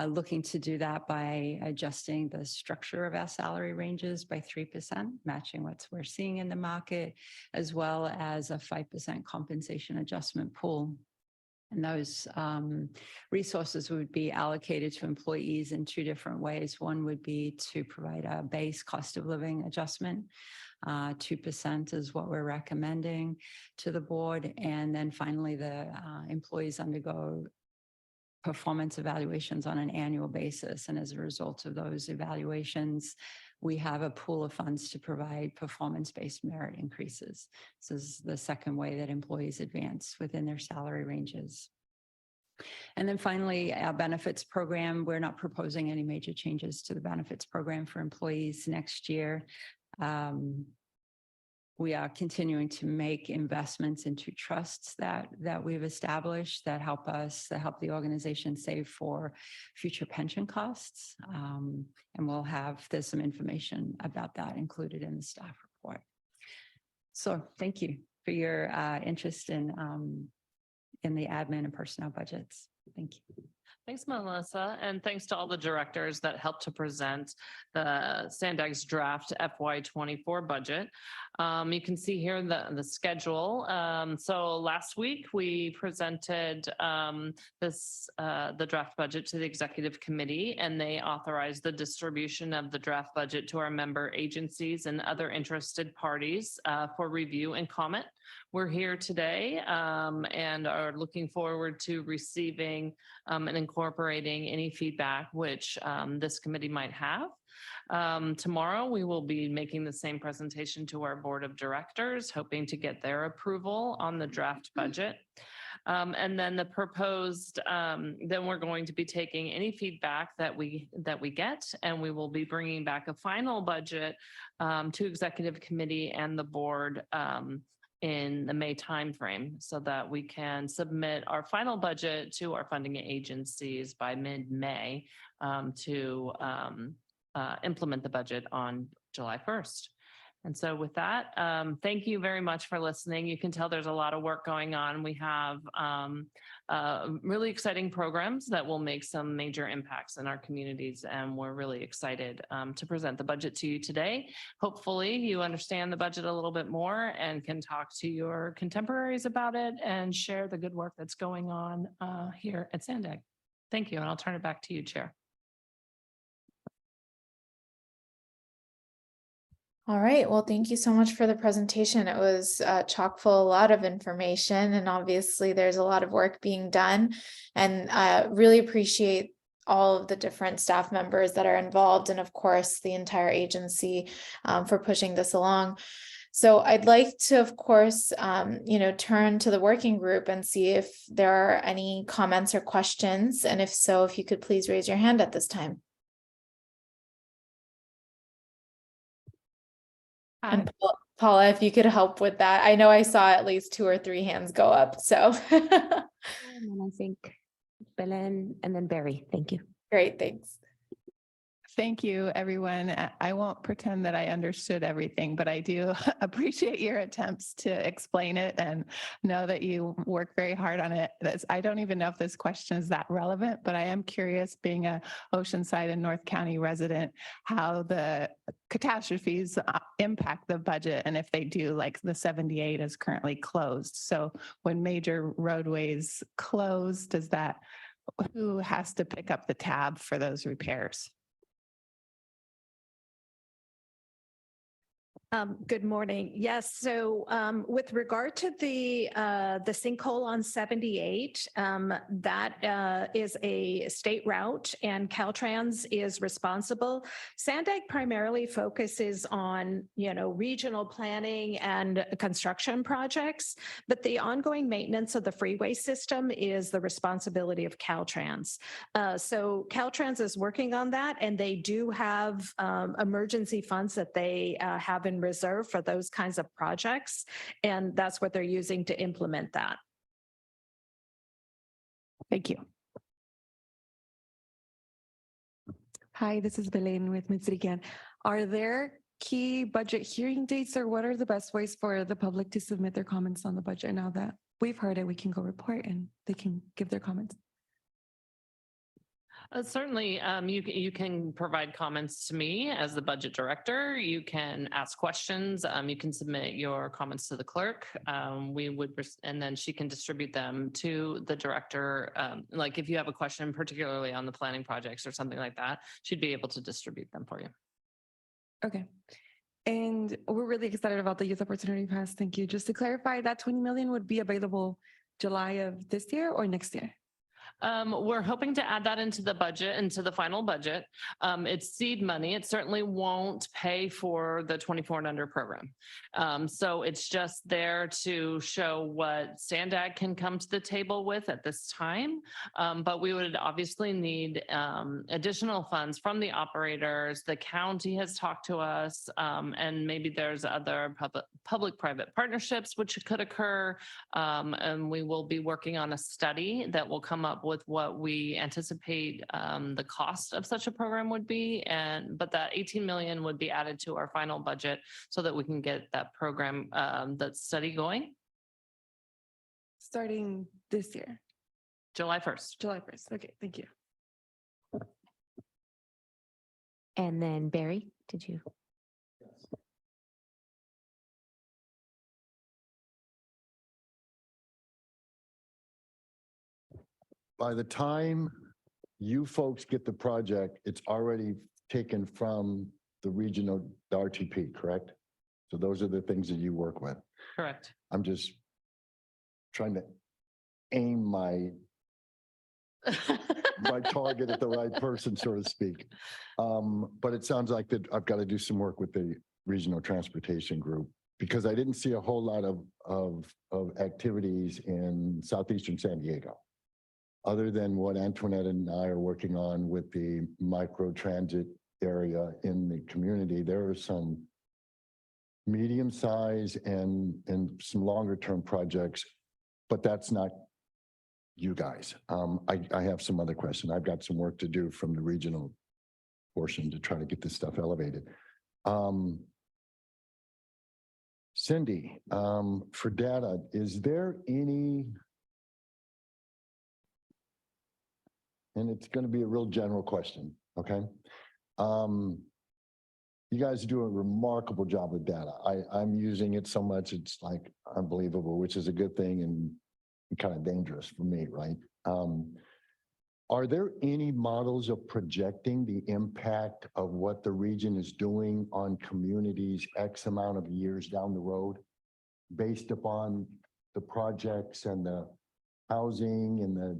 looking to do that by adjusting the structure of our salary ranges by 3%, matching what we're seeing in the market, as well as a 5% compensation adjustment pool. And those resources would be allocated to employees in 2 different ways. One would be to provide a base cost of living adjustment. 2% is what we're recommending to the board. And then finally, the employees undergo performance evaluations on an annual basis. And as a result of those evaluations, we have a pool of funds to provide performance-based merit increases. This is the second way that employees advance within their salary ranges. And then finally, our benefits program, we're not proposing any major changes to the benefits program for employees next year. We are continuing to make investments into trusts that we've established that help the organization save for future pension costs. And there's some information about that included in the staff report. So thank you for your interest in the admin and personnel budgets. Thank you. Thanks, Melissa, and thanks to all the directors that helped to present the Sandag's draft FY24 budget. You can see here the schedule. So last week we presented the draft budget to the executive committee, and they authorized the distribution of the draft budget to our member agencies and other interested parties for review and comment. We're here today and are looking forward to receiving and incorporating any feedback which this committee might have. Tomorrow, we will be making the same presentation to our board of directors, hoping to get their approval on the draft budget. And then the proposed, then we're going to be taking any feedback that we get, and we will be bringing back a final budget to executive committee and the board in the May timeframe, so that we can submit our final budget to our funding agencies by mid-May to implement the budget on July 1st. And so with that, thank you very much for listening. You can tell there's a lot of work going on. We have really exciting programs that will make some major impacts in our communities, and we're really excited to present the budget to you today. Hopefully you understand the budget a little bit more and can talk to your contemporaries about it and share the good work that's going on here at Sandag. Thank you, and I'll turn it back to you, Chair. All right, well, thank you so much for the presentation. It was chock full of a lot of information, and obviously there's a lot of work being done, and really appreciate all of the different staff members that are involved, and of course the entire agency for pushing this along. So I'd like to, of course, turn to the working group and see if there are any comments or questions, and if so, if you could please raise your hand at this time. And Paula, if you could help with that. I know I saw at least 2 or 3 hands go up, so. And then I think Belen and then Barry. Thank you. Great, thanks. Thank you, everyone. I won't pretend that I understood everything, but I do appreciate your attempts to explain it and know that you work very hard on it. I don't even know if this question is that relevant, but I am curious, being a Oceanside and North County resident, how the catastrophes impact the budget, and if they do, like the 78 is currently closed. So when major roadways close, who has to pick up the tab for those repairs? Good morning. Yes, so with regard to the sinkhole on 78, that is a state route, and Caltrans is responsible. Sandag primarily focuses on, regional planning and construction projects, but the ongoing maintenance of the freeway system is the responsibility of Caltrans. So Caltrans is working on that, and they do have emergency funds that they have in reserve for those kinds of projects, and that's what they're using to implement that. Thank you. Hi, this is Belen with Mid-City Can. Are there key budget hearing dates, or what are the best ways for the public to submit their comments on the budget? Now that we've heard it, we can go report and they can give their comments. Certainly, you can provide comments to me as the budget director. You can ask questions. You can submit your comments to the clerk. And then she can distribute them to the director. Like if you have a question, particularly on the planning projects or something like that, she'd be able to distribute them for you. Okay. And we're really excited about the Youth Opportunity Pass. Thank you. Just to clarify, that 20 million would be available July of this year or next year? We're hoping to add that into the budget, into the final budget. It's seed money. It certainly won't pay for the 24 and under program. So it's just there to show what Sandag can come to the table with at this time. But we would obviously need additional funds from the operators. The county has talked to us, and maybe there's other public-private partnerships which could occur. And we will be working on a study that will come up with what we anticipate the cost of such a program would be. But that 18 million would be added to our final budget so that we can get that program, that study going. Starting this year, July 1st. July 1st. Okay, thank you. And then Barry, did you? By the time you folks get the project, it's already taken from the regional, the RTP, correct? So those are the things that you work with. Correct. I'm just trying to aim my target at the right person, so to speak. But it sounds like that I've got to do some work with the regional transportation group because I didn't see a whole lot of activities in southeastern San Diego. Other than what Antoinette and I are working on with the micro transit area in the community, there are some medium size and some longer term projects, but that's not you guys. I have some other questions. I've got some work to do from the regional portion to try to get this stuff elevated. Cindy, for data, is there any, and it's going to be a real general question, okay? You guys do a remarkable job with data. I'm using it so much, it's like unbelievable, which is a good thing and kind of dangerous for me, right? Are there any models of projecting the impact of what the region is doing on communities X amount of years down the road based upon the projects and the housing and the,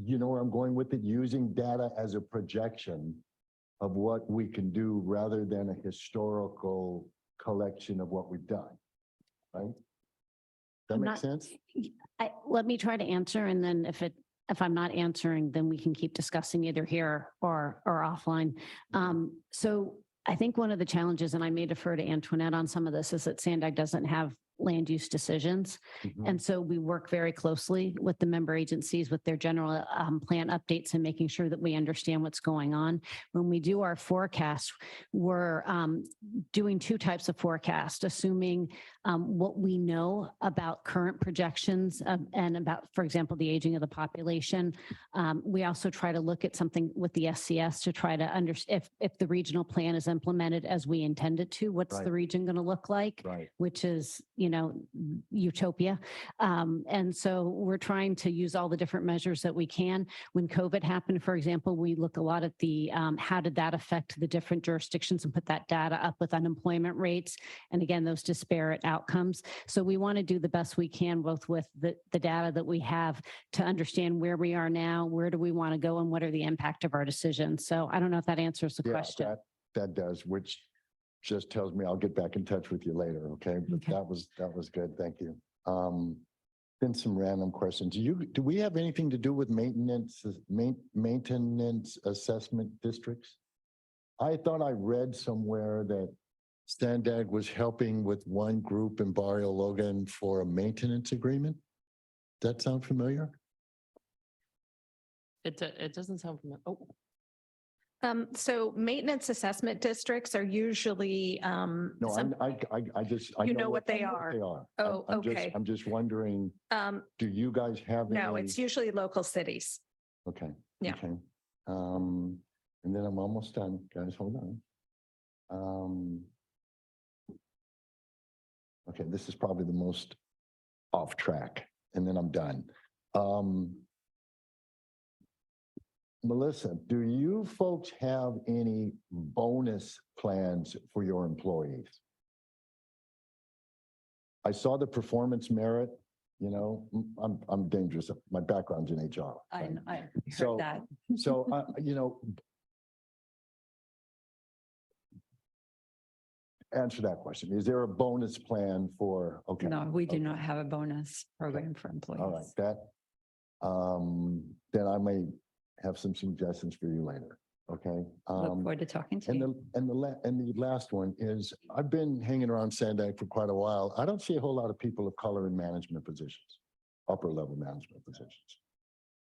you know where I'm going with it, using data as a projection of what we can do rather than a historical collection of what we've done, right? That makes sense? Let me try to answer, and then if I'm not answering, then we can keep discussing either here or offline. So I think one of the challenges, and I may defer to Antoinette on some of this, is that Sandag doesn't have land use decisions. And so we work very closely with the member agencies with their general plan updates and making sure that we understand what's going on. When we do our forecast, we're doing two types of forecast, assuming what we know about current projections and about, for example, the aging of the population. We also try to look at something with the SCS to try to understand if the regional plan is implemented as we intended to, what's the region going to look like, which is, you know, utopia. And so we're trying to use all the different measures that we can. When COVID happened, for example, we look a lot at the how did that affect the different jurisdictions and put that data up with unemployment rates. And again, those disparate outcomes. So we want to do the best we can, both with the data that we have to understand where we are now, where do we want to go, and what are the impact of our decisions. So I don't know if that answers the question. That does, which just tells me I'll get back in touch with you later, okay? But that was good, thank you. Then some random questions. Do we have anything to do with maintenance assessment districts? I thought I read somewhere that Sandag was helping with one group in Barrio Logan for a maintenance agreement. Does that sound familiar? It doesn't sound familiar. Oh. So maintenance assessment districts are usually. No, I just. I You know what they They are. are. Oh, okay. I'm just wondering, do you guys have any? No, it's usually local cities. Okay. Yeah. Okay. And then I'm almost done, guys, hold on. Okay, this is probably the most off track, and then I'm done. Melissa, do you folks have any bonus plans for your employees? I saw the performance merit You know, I'm dangerous. My background's in HR. right? I So- heard that. So, you know, answer that question. Is there a bonus plan for, okay? No, we do okay. not have a bonus program for employees. All right, then I may have some suggestions for you later, okay? Look forward to talking to And you. the last one is, I've been hanging around Sandag for quite a while. I don't see a whole lot of people of color in management positions, upper level management positions.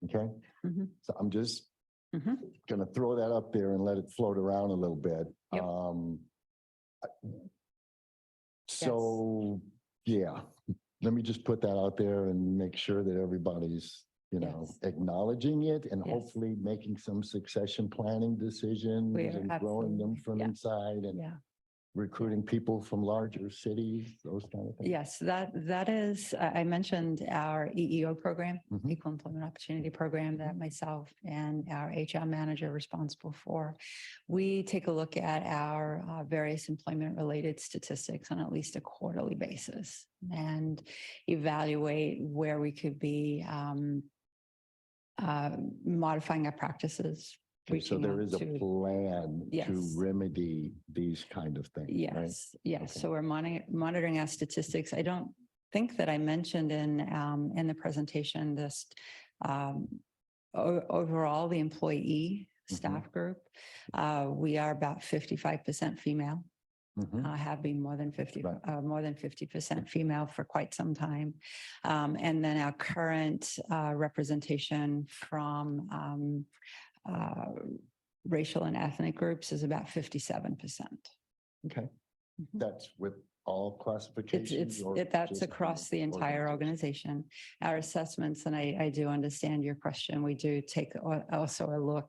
Okay? Mhm. So I'm just Mhm. gonna throw that up there and let it float around a little bit. Yep. So, yeah, let me just put that out there and make sure that everybody's, you know, Yes. acknowledging it and Yes. hopefully making some succession planning decisions We are and growing them absolutely- from yeah. inside and Yeah. recruiting people from larger cities, those kind of things. Yes, that is, I mentioned our EEO program, Mhm. Equal Employment Opportunity Program that myself and our HR manager are responsible for. We take a look at our various employment related statistics on at least a quarterly basis and evaluate where we could be modifying our practices. Okay, so reaching there out is a to- plan to Yes. remedy these kind of things, right? Yes, yes. Okay. So we're monitoring our statistics. I don't think that I mentioned in the presentation this overall, the employee Mm-hmm. staff group, we are about 55% female. Mhm. Have been more than 50% Right. female for quite some time. And then our current representation from racial and ethnic groups is about 57%. Okay, that's with all classifications? or That's just across the entire organization. Our assessments, and I do understand your question, we do take also a look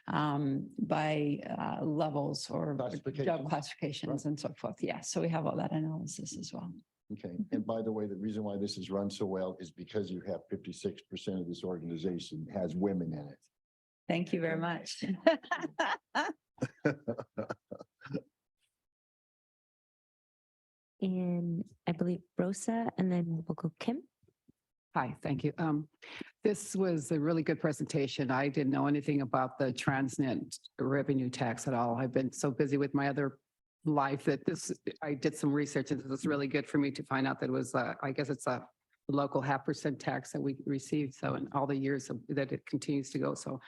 by levels or job Classifications. classifications and so forth. Yeah, so we have all that analysis as well. Okay, and by the way, the reason why this is run so well is because you have 56% of this organization has women in it. Thank you very much. And I believe Rosa, and then we'll go Kim. Hi, thank you. This was a really good presentation. I didn't know anything about the Transnet revenue tax at all. I've been so busy with my other life that I did some research and this was really good for me to find out that it was, I guess it's a local 0.5% tax that we received. So in all the years that it continues to go. So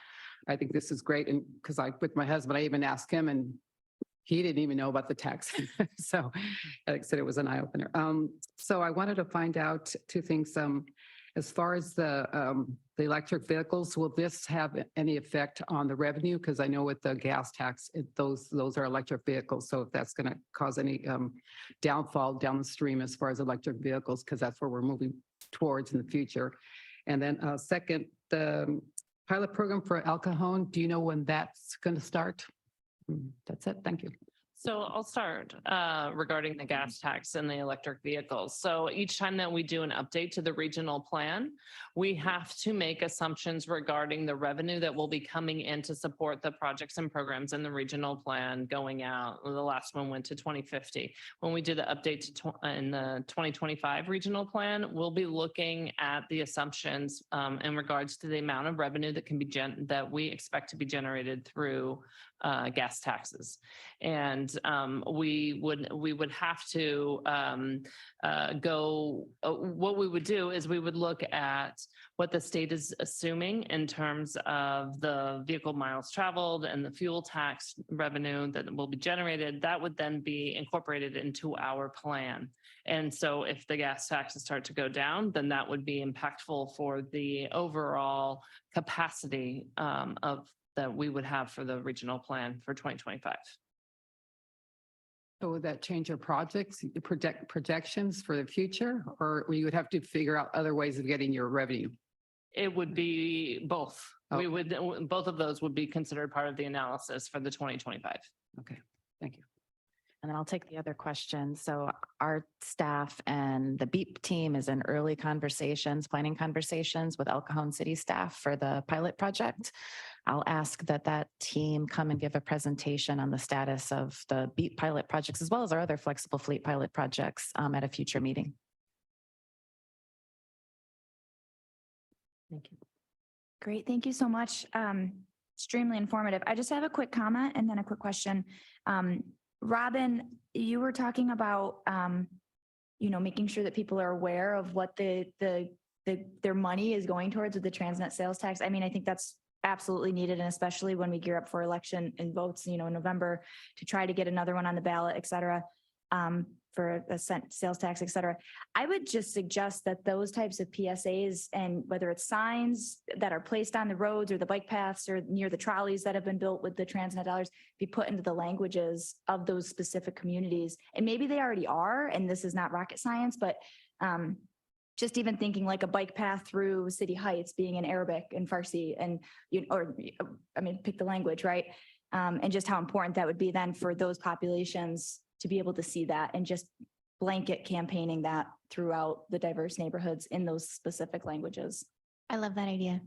I think this is great. And because with my husband, I even asked him and he didn't even know about the tax. So like I said, it was an eye opener. So I wanted to find out two things. As far as the electric vehicles, will this have any effect on the revenue? Because I know with the gas tax, those are electric vehicles. So if that's going to cause any downfall down the stream as far as electric vehicles, because that's where we're moving towards in the future. And then second, the pilot program for El Cajon, do you know when that's going to start? That's it. Thank you. So I'll start regarding the gas tax and the electric vehicles. So each time that we do an update to the regional plan, we have to make assumptions regarding the revenue that will be coming in to support the projects and programs in the regional plan going out. The last one went to 2050. When we do the update in the 2025 regional plan, we'll be looking at the assumptions in regards to the amount of revenue that can be that we expect to be generated through gas taxes. And we would have to what we would do is we would look at what the state is assuming in terms of the vehicle miles traveled and the fuel tax revenue that will be generated. That would then be incorporated into our plan. And so if the gas taxes start to go down, then that would be impactful for the overall capacity that we would have for the regional plan for 2025. So would that change your projects, projections for the future, or you would have to figure out other ways of getting your revenue? It would be both. We Okay. would, both of those would be considered part of the analysis for the 2025. Okay, thank you. And then I'll take the other question. So our staff and the BEEP team is in early conversations, planning conversations with El Cajon City staff for the pilot project. I'll ask that team come and give a presentation on the status of the BEEP pilot projects, as well as our other flexible fleet pilot projects at a future meeting. Thank you. Great, thank you so much. Extremely informative. I just have a quick comment and then a quick question. Robin, you were talking about, making sure that people are aware of what their money is going towards with the Transnet sales tax. I mean, I think that's absolutely needed, and especially when we gear up for election and votes, in November to try to get another one on the ballot, et cetera, for a sales tax, et cetera. I would just suggest that those types of PSAs, and whether it's signs that are placed on the roads or the bike paths or near the trolleys that have been built with the Transnet dollars, be put into the languages of those specific communities. And maybe they already are, and this is not rocket science, but just even thinking like a bike path through City Heights being in Arabic and Farsi, and pick the language, right? And just how important that would be then for those populations to be able to see that, and just blanket campaigning that throughout the diverse neighborhoods in those specific languages. I love that idea.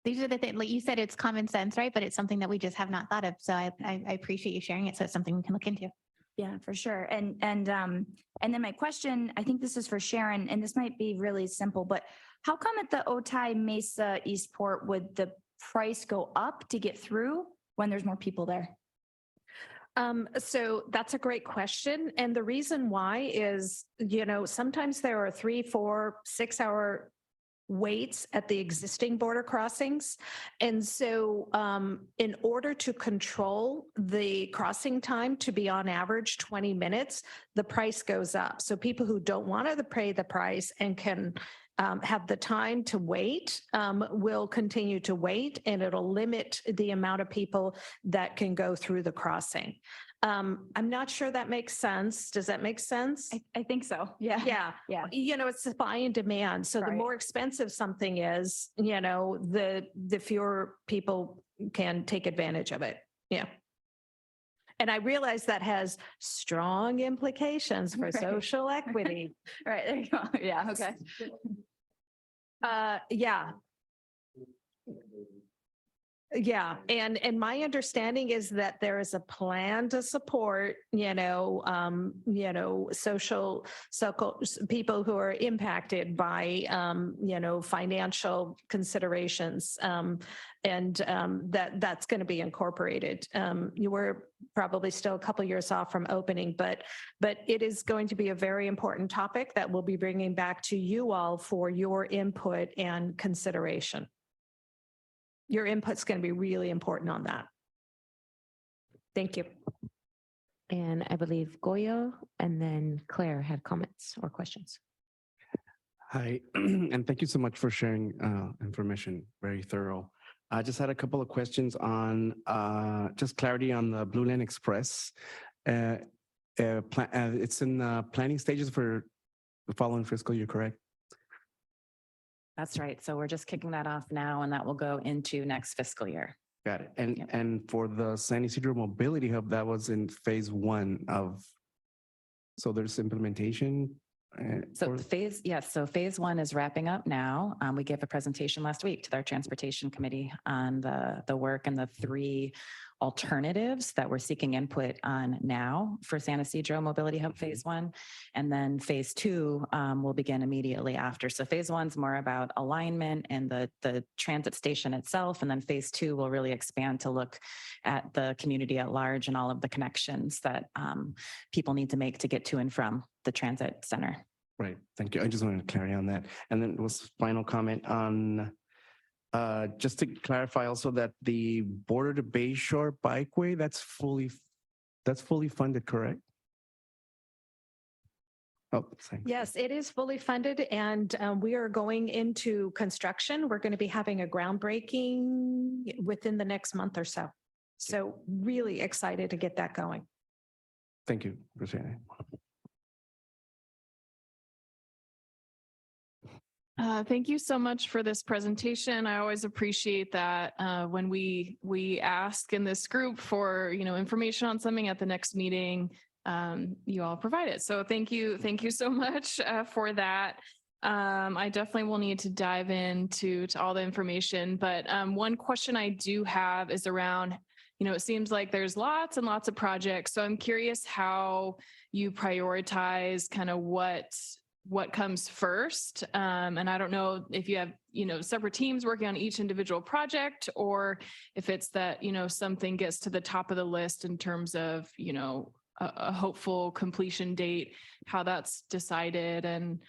These are the things, like you said, it's common sense, right? But it's something that we just have not thought of. So I appreciate you sharing it. So it's something we can look into. Yeah, for sure. And then my question, I think this is for Sharon, and this might be really simple, but how come at the Otay Mesa Eastport would the price go up to get through when there's more people there? So that's a great question. And the reason why is, sometimes there are 3, 4, 6 hour waits at the existing border crossings. And so in order to control the crossing time to be on average 20 minutes, the price goes up. So people who don't want to pay the price and can have the time to wait will continue to wait, and it'll limit the amount of people that can go through the crossing. I'm not sure that makes sense. Does that make sense? I think so. Yeah. Yeah. Yeah. It's supply and demand. So the more expensive something is, the fewer people can take advantage of it. Yeah. And I realize that has strong implications for social equity. Right. There you go. Yeah. Okay. Yeah. Yeah. And my understanding is that there is a plan to support, social people who are impacted by, financial considerations. That's going to be incorporated. You were probably still a couple years off from opening, but it is going to be a very important topic that we'll be bringing back to you all for your input and consideration. Your input's going to be really important on that. Thank you. And I believe Goyo and then Claire had comments or questions. Hi, and thank you so much for sharing information. Very thorough. I just had a couple of questions on just clarity on the Blue Line Express. It's in the planning stages for the following fiscal year, correct? That's right. So we're just kicking that off now, and that will go into next fiscal year. Got it. And for the San Ysidro Mobility Hub, that was in phase 1 of, so there's implementation. So phase 1 is wrapping up now. We gave a presentation last week to our transportation committee on the work and the 3 alternatives that we're seeking input on now for San Ysidro Mobility Hub phase 1. And then phase 2 will begin immediately after. So phase 1 is more about alignment and the transit station itself. And then phase 2 will really expand to look at the community at large and all of the connections that people need to make to get to and from the transit center. Right. Thank you. I just wanted to clarity on that. And then was final comment on just to clarify also that the Border to Bayshore Bikeway, that's fully funded, correct? Oh, thanks. Yes, it is fully funded, and we are going into construction. We're going to be having a groundbreaking within the next month or so. So really excited to get that going. Thank you, Rosanna. Thank you so much for this presentation. I always appreciate that when we ask in this group for information on something at the next meeting, you all provide it. So thank you so much for that. I definitely will need to dive into all the information, but one question I do have is around, it seems like there's lots and lots of projects. So I'm curious how you prioritize kind of what what comes first. And I don't know if you have, separate teams working on each individual project, or if it's that, something gets to the top of the list in terms of, a hopeful completion date, how that's decided, and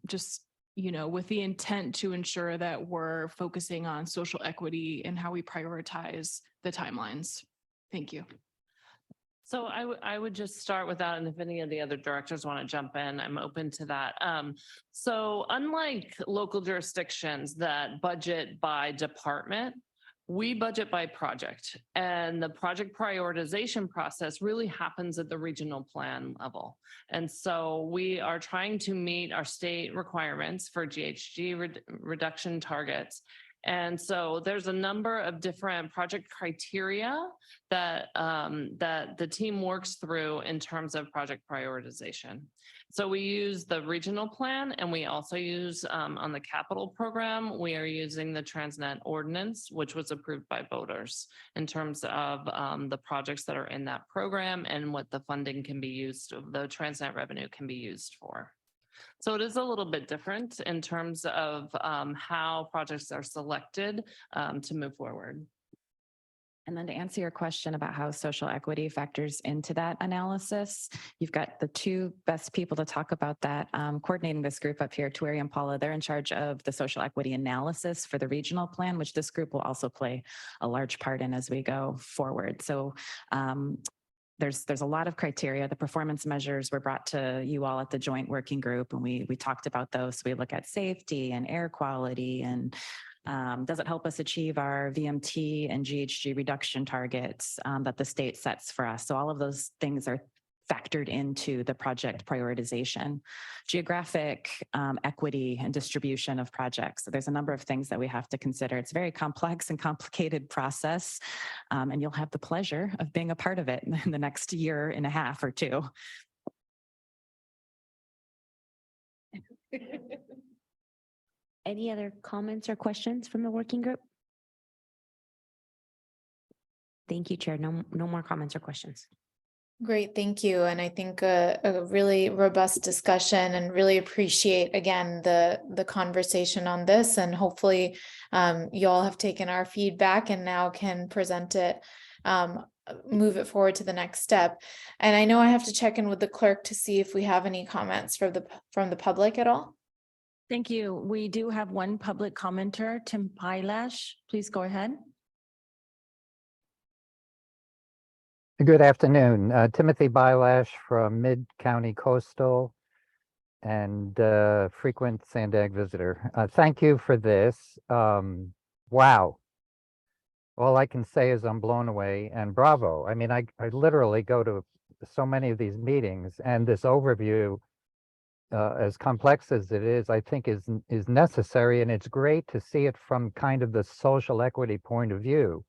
just, with the intent to ensure that we're focusing on social equity and how we prioritize the timelines. Thank you. So I would just start with that, and if any of the other directors want to jump in, I'm open to that. So unlike local jurisdictions that budget by department, we budget by project, and the project prioritization process really happens at the regional plan level. And so we are trying to meet our state requirements for GHG reduction targets. And so there's a number of different project criteria that that the team works through in terms of project prioritization. So we use the regional plan, and we also use on the capital program, we are using the Transnet ordinance, which was approved by voters in terms of the projects that are in that program and what the funding can be used, the Transnet revenue can be used for. So it is a little bit different in terms of how projects are selected to move forward. And then to answer your question about how social equity factors into that analysis, you've got the two best people to talk about that. Coordinating this group up here, Tueri and Paula, they're in charge of the social equity analysis for the regional plan, which this group will also play a large part in as we go forward. So there's a lot of criteria. The performance measures were brought to you all at the joint working group, and we talked about those. So we look at safety and air quality, and does it help us achieve our VMT and GHG reduction targets that the state sets for us? So all of those things are factored into the project prioritization. Geographic equity and distribution of projects. So there's a number of things that we have to consider. It's a very complex and complicated process, and you'll have the pleasure of being a part of it in the next year and a half or two. Any other comments or questions from the working group? Thank you, Chair. No more comments or questions. Great, thank you. And I think a really robust discussion, and really appreciate again the conversation on this, and hopefully you all have taken our feedback and now can present it, move it forward to the next step. And I know I have to check in with the clerk to see if we have any comments from the public at all. Thank you. We do have one public commenter, Tim Pylash. Please go ahead. Good afternoon. Timothy Bylash from Mid-County Coastal and frequent Sandag visitor. Thank you for this. Wow. All I can say is I'm blown away, and bravo. I mean, I literally go to so many of these meetings, and this overview, as complex as it is, I think is necessary, and it's great to see it from kind of the social equity point of view.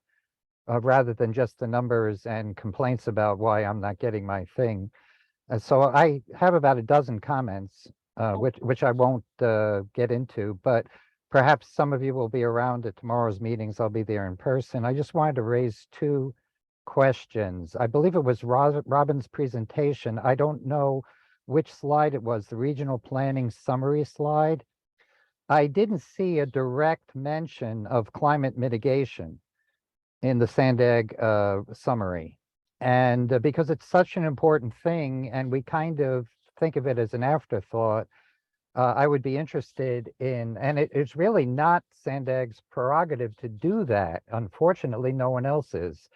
Rather than just the numbers and complaints about why I'm not getting my thing. So I have about a dozen comments, which I won't get into, but perhaps some of you will be around at tomorrow's meetings. I'll be there in person. I just wanted to raise two questions. I believe it was Robin's presentation. I don't know which slide it was, the regional planning summary slide. I didn't see a direct mention of climate mitigation in the Sandag summary. And because it's such an important thing, and we kind of think of it as an afterthought, I would be interested in, and it's really not Sandag's prerogative to do that. Unfortunately, no one else is.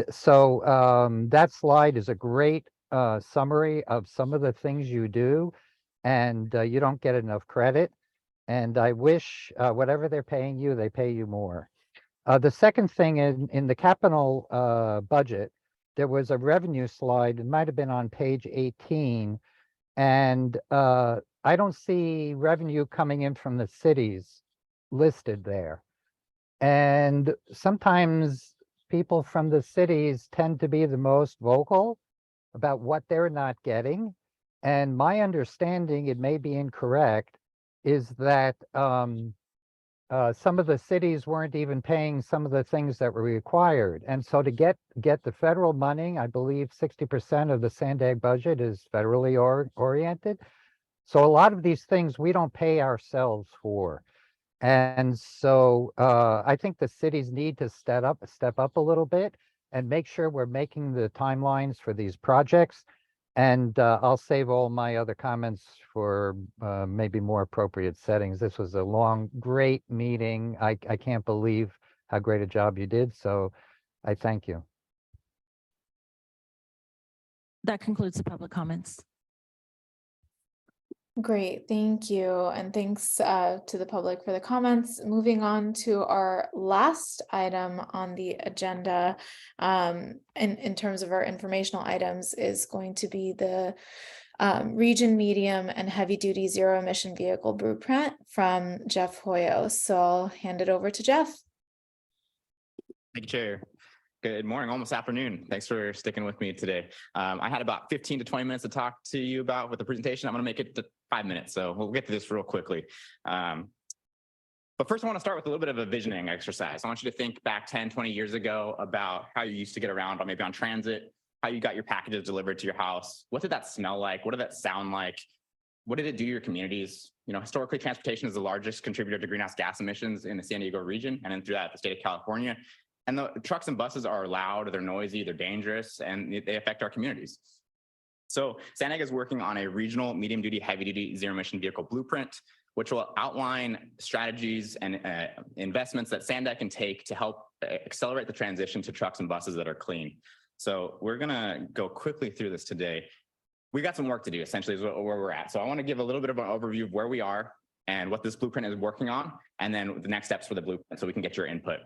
So that slide is a great summary of some of the things you do, and you don't get enough credit. And I wish whatever they're paying you, they pay you more. The second thing in the capital budget, there was a revenue slide. It might have been on page 18. And I don't see revenue coming in from the cities listed there. And sometimes people from the cities tend to be the most vocal about what they're not getting. And my understanding, it may be incorrect, is that some of the cities weren't even paying some of the things that were required. And so to get the federal money, I believe 60% of the Sandag budget is federally oriented. So a lot of these things we don't pay ourselves for. And so I think the cities need to step up a little bit and make sure we're making the timelines for these projects. And I'll save all my other comments for maybe more appropriate settings. This was a long, great meeting. I can't believe how great a job you did. So I thank you. That concludes the public comments. Great, thank you. And thanks to the public for the comments. Moving on to our last item on the agenda, in terms of our informational items, is going to be the region medium and heavy duty zero emission vehicle blueprint from Jeff Hoyo. So I'll hand it over to Jeff. Thank you, Chair. Good morning, almost afternoon. Thanks for sticking with me today. I had about 15 to 20 minutes to talk to you about with the presentation. I'm going to make it to 5 minutes, so we'll get to this real quickly. But first, I want to start with a little bit of a visioning exercise. I want you to think back 10, 20 years ago about how you used to get around, or maybe on transit, how you got your packages delivered to your house. What did that smell like? What did that sound like? What did it do to your communities? You know, historically, transportation is the largest contributor to greenhouse gas emissions in the San Diego region, and then through that, the state of California. And the trucks and buses are loud, they're noisy, they're dangerous, and they affect our communities. So SANDAG is working on a regional medium duty, heavy duty zero emission vehicle blueprint, which will outline strategies and investments that SANDAG can take to help accelerate the transition to trucks and buses that are clean. So we're gonna go quickly through this today. We got some work to do, essentially, is where we're at. So I wanna give a little bit of an overview of where we are and what this blueprint is working on, and then the next steps for the blueprint so we can get your input.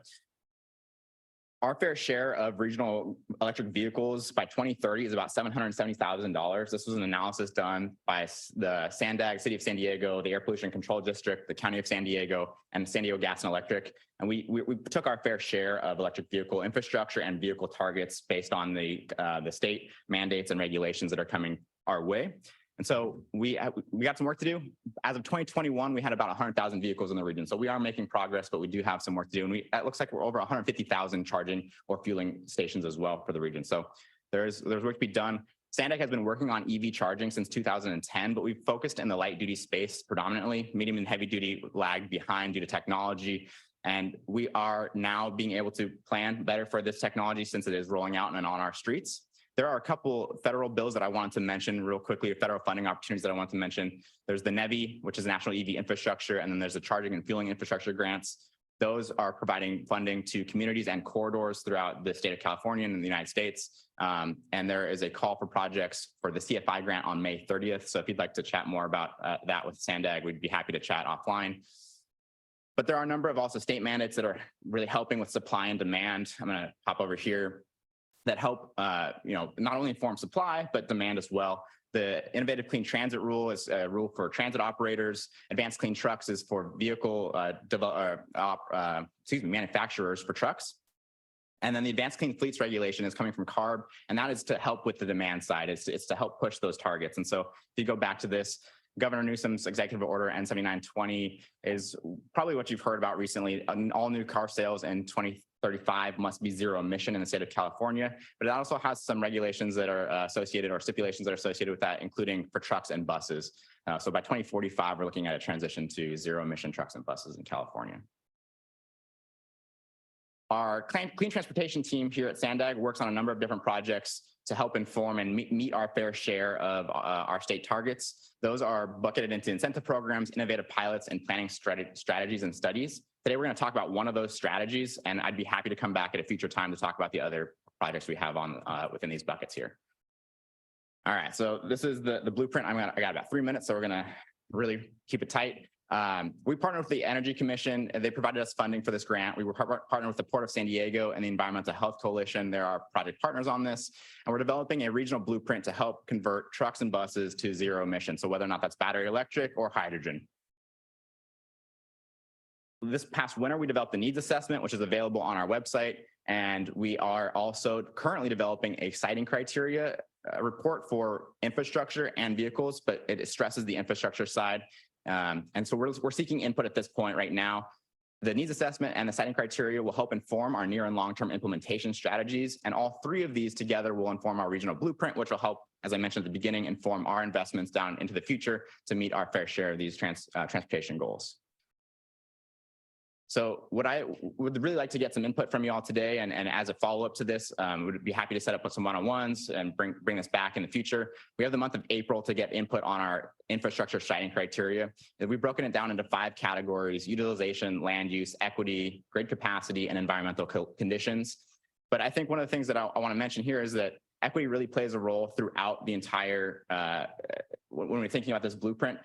Our fair share of regional electric vehicles by 2030 is about $770,000. This was an analysis done by the SANDAG, City of San Diego, the Air Pollution Control District, the County of San Diego, and San Diego Gas and Electric. And we took our fair share of electric vehicle infrastructure and vehicle targets based on the state mandates and regulations that are coming our way. And so we got some work to do. As of 2021, we had about 100,000 vehicles in the region. So we are making progress, but we do have some work to do. And it looks like we're over 150,000 charging or fueling stations as well for the region. So there's work to be done. SANDAG has been working on EV charging since 2010, but we've focused in the light duty space predominantly. Medium and heavy duty lagged behind due to technology. And we are now being able to plan better for this technology since it is rolling out and on our streets. There are a couple federal bills that I wanted to mention real quickly, federal funding opportunities that I want to mention. There's the NEVI, which is National EV Infrastructure, and then there's the Charging and Fueling Infrastructure Grants. Those are providing funding to communities and corridors throughout the state of California and the United States. And there is a call for projects for the CFI grant on May 30th. So if you'd like to chat more about that with SANDAG, we'd be happy to chat offline. But there are a number of also state mandates that are really helping with supply and demand. I'm going to hop over here. That help, not only inform supply, but demand as well. The Innovative Clean Transit Rule is a rule for transit operators. Advanced Clean Trucks is for vehicle manufacturers for trucks. And then the Advanced Clean Fleets regulation is coming from CARB, and that is to help with the demand side. It's to help push those targets. And so if you go back to this, Governor Newsom's Executive Order N7920 is probably what you've heard about recently. All new car sales in 2035 must be zero emission in the state of California, but it also has some regulations that are associated or stipulations that are associated with that, including for trucks and buses. So by 2045, we're looking at a transition to zero emission trucks and buses in California. Our clean transportation team here at SANDAG works on a number of different projects to help inform and meet our fair share of our state targets. Those are bucketed into incentive programs, innovative pilots, and planning strategies and studies. Today, we're going to talk about one of those strategies, and I'd be happy to come back at a future time to talk about the other projects we have on within these buckets here. All right, so this is the blueprint. I got about 3 minutes, so we're going to really keep it tight. We partnered with the Energy Commission, and they provided us funding for this grant. We were partnered with the Port of San Diego and the Environmental Health Coalition. They're our project partners on this, and we're developing a regional blueprint to help convert trucks and buses to zero emission. So whether or not that's battery electric or hydrogen. This past winter, we developed the needs assessment, which is available on our website. And we are also currently developing a siting criteria report for infrastructure and vehicles, but it stresses the infrastructure side. And so we're seeking input at this point right now. The needs assessment and the siting criteria will help inform our near and long-term implementation strategies. And all three of these together will inform our regional blueprint, which will help as I mentioned at the beginning, inform our investments down into the future to meet our fair share of these transportation goals. So what I would really like to get some input from you all today, and as a follow-up to this, would be happy to set up with some one-on-ones and bring this back in the future. We have the month of April to get input on our infrastructure siting criteria. We've broken it down into 5 categories: utilization, land use, equity, grid capacity, and environmental conditions. But I think one of the things that I want to mention here is that equity really plays a role throughout the entire, when we're thinking about this blueprint,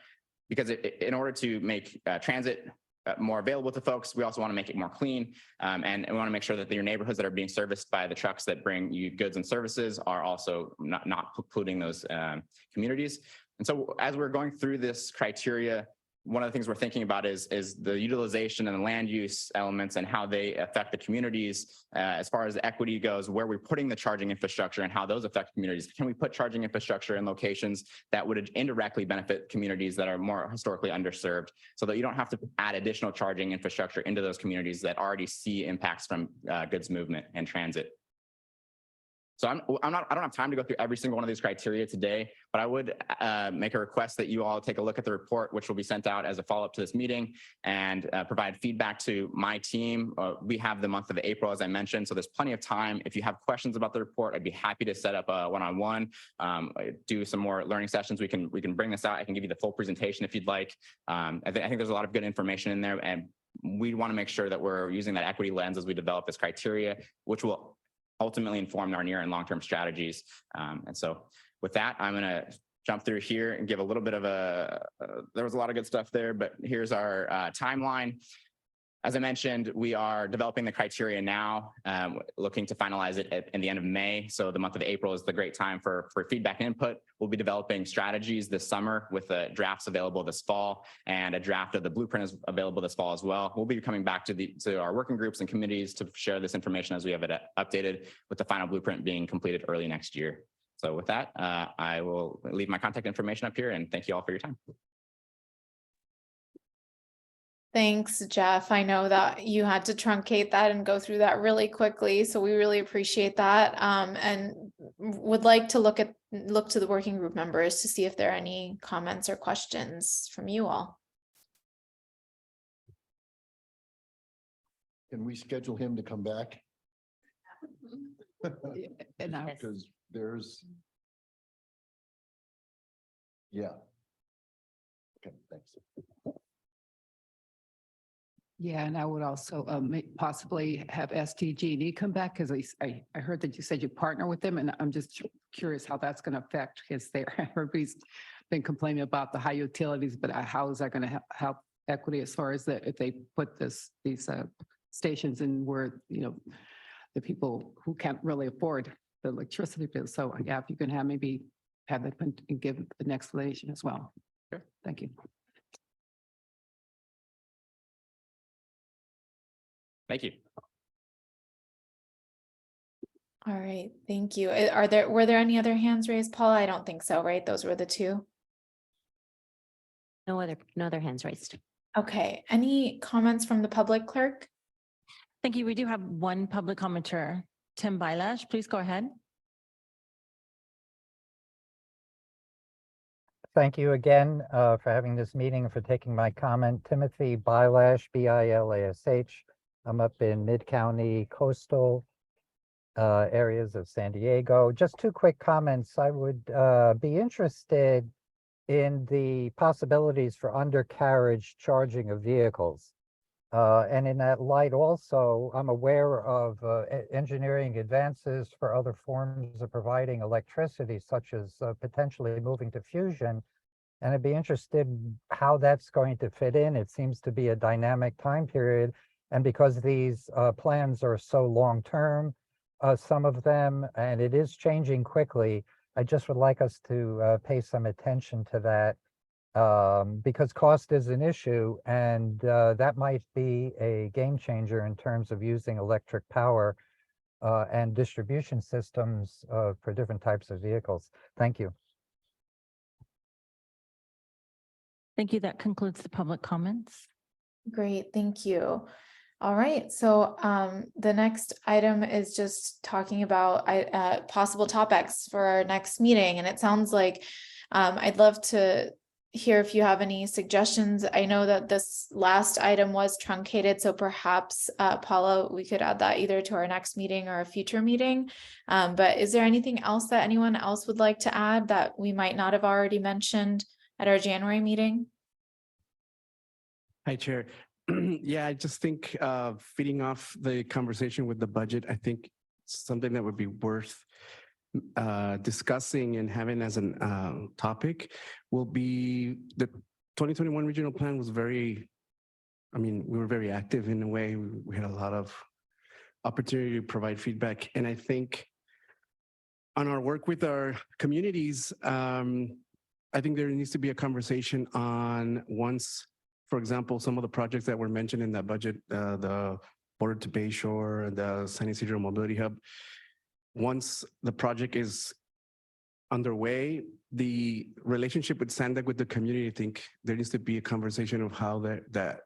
because in order to make transit more available to folks, we also want to make it more clean, and we want to make sure that your neighborhoods that are being serviced by the trucks that bring you goods and services are also not polluting those communities. And so as we're going through this criteria, one of the things we're thinking about is the utilization and the land use elements and how they affect the communities. As far as equity goes, where we're putting the charging infrastructure and how those affect communities. Can we put charging infrastructure in locations that would indirectly benefit communities that are more historically underserved, so that you don't have to add additional charging infrastructure into those communities that already see impacts from goods movement and transit? So I don't have time to go through every single one of these criteria today, but I would make a request that you all take a look at the report, which will be sent out as a follow-up to this meeting, and provide feedback to my team. We have the month of April, as I mentioned, so there's plenty of time. If you have questions about the report, I'd be happy to set up a one-on-one, do some more learning sessions. We can bring this out. I can give you the full presentation if you'd like. I think there's a lot of good information in there, and we want to make sure that we're using that equity lens as we develop this criteria, which will ultimately inform our near and long-term strategies. And so with that, I'm going to jump through here and give a little bit of there was a lot of good stuff there, but here's our timeline. As I mentioned, we are developing the criteria now, looking to finalize it in the end of May. So the month of April is the great time for feedback and input. We'll be developing strategies this summer with the drafts available this fall, and a draft of the blueprint is available this fall as well. We'll be coming back to our working groups and committees to share this information as we have it updated, with the final blueprint being completed early next year. So with that, I will leave my contact information up here, and thank you all for your time. Thanks, Jeff. I know that you had to truncate that and go through that really quickly, so we really appreciate that. And would like to look to the working group members to see if there are any comments or questions from you all. Can we schedule him to come back? And Because there's. Yeah. Okay, thanks. Yeah, and I would also possibly have SDG&E come back, because I heard that you said you partner with them, and I'm just curious how that's going to affect, because everybody's been complaining about the high utilities, but how is that going to help equity as far as if they put these stations in where, the people who can't really afford the electricity bill. So yeah, if you can maybe have it and give an explanation as well. Sure. Thank you. Thank you. All right, thank you. Were there any other hands raised, Paula? I don't think so, right? Those were the two. No other hands raised. Okay, any comments from the public, clerk? Thank you. We do have one public commenter, Tim Bylash. Please go ahead. Thank you again for having this meeting and for taking my comment. Timothy Bylash, B-I-L-A-S-H. I'm up in Mid-County coastal areas of San Diego. Just 2 quick comments. I would be interested in the possibilities for undercarriage charging of vehicles. And in that light also, I'm aware of engineering advances for other forms of providing electricity, such as potentially moving to fusion. And I'd be interested in how that's going to fit in. It seems to be a dynamic time period. And because these plans are so long-term, some of them, and it is changing quickly, I just would like us to pay some attention to that, because cost is an issue, and that might be a game changer in terms of using electric power and distribution systems for different types of vehicles. Thank you. Thank you. That concludes the public comments. Great, thank you. All right, so the next item is just talking about possible topics for our next meeting, and it sounds like I'd love to hear if you have any suggestions. I know that this last item was truncated, so perhaps Paula, we could add that either to our next meeting or a future meeting. But is there anything else that anyone else would like to add that we might not have already mentioned at our January meeting? Hi, Chair. Yeah, I just think feeding off the conversation with the budget, I think something that would be worth discussing and having as an topic will be the 2021 regional plan was very, we were very active in a way. We had a lot of opportunity to provide feedback. And I think on our work with our communities, I think there needs to be a conversation on once, for example, some of the projects that were mentioned in that budget, the Border to Bayshore and the San Isidro Mobility Hub, once the project is underway, the relationship with SANDAG with the community, I think there needs to be a conversation of how that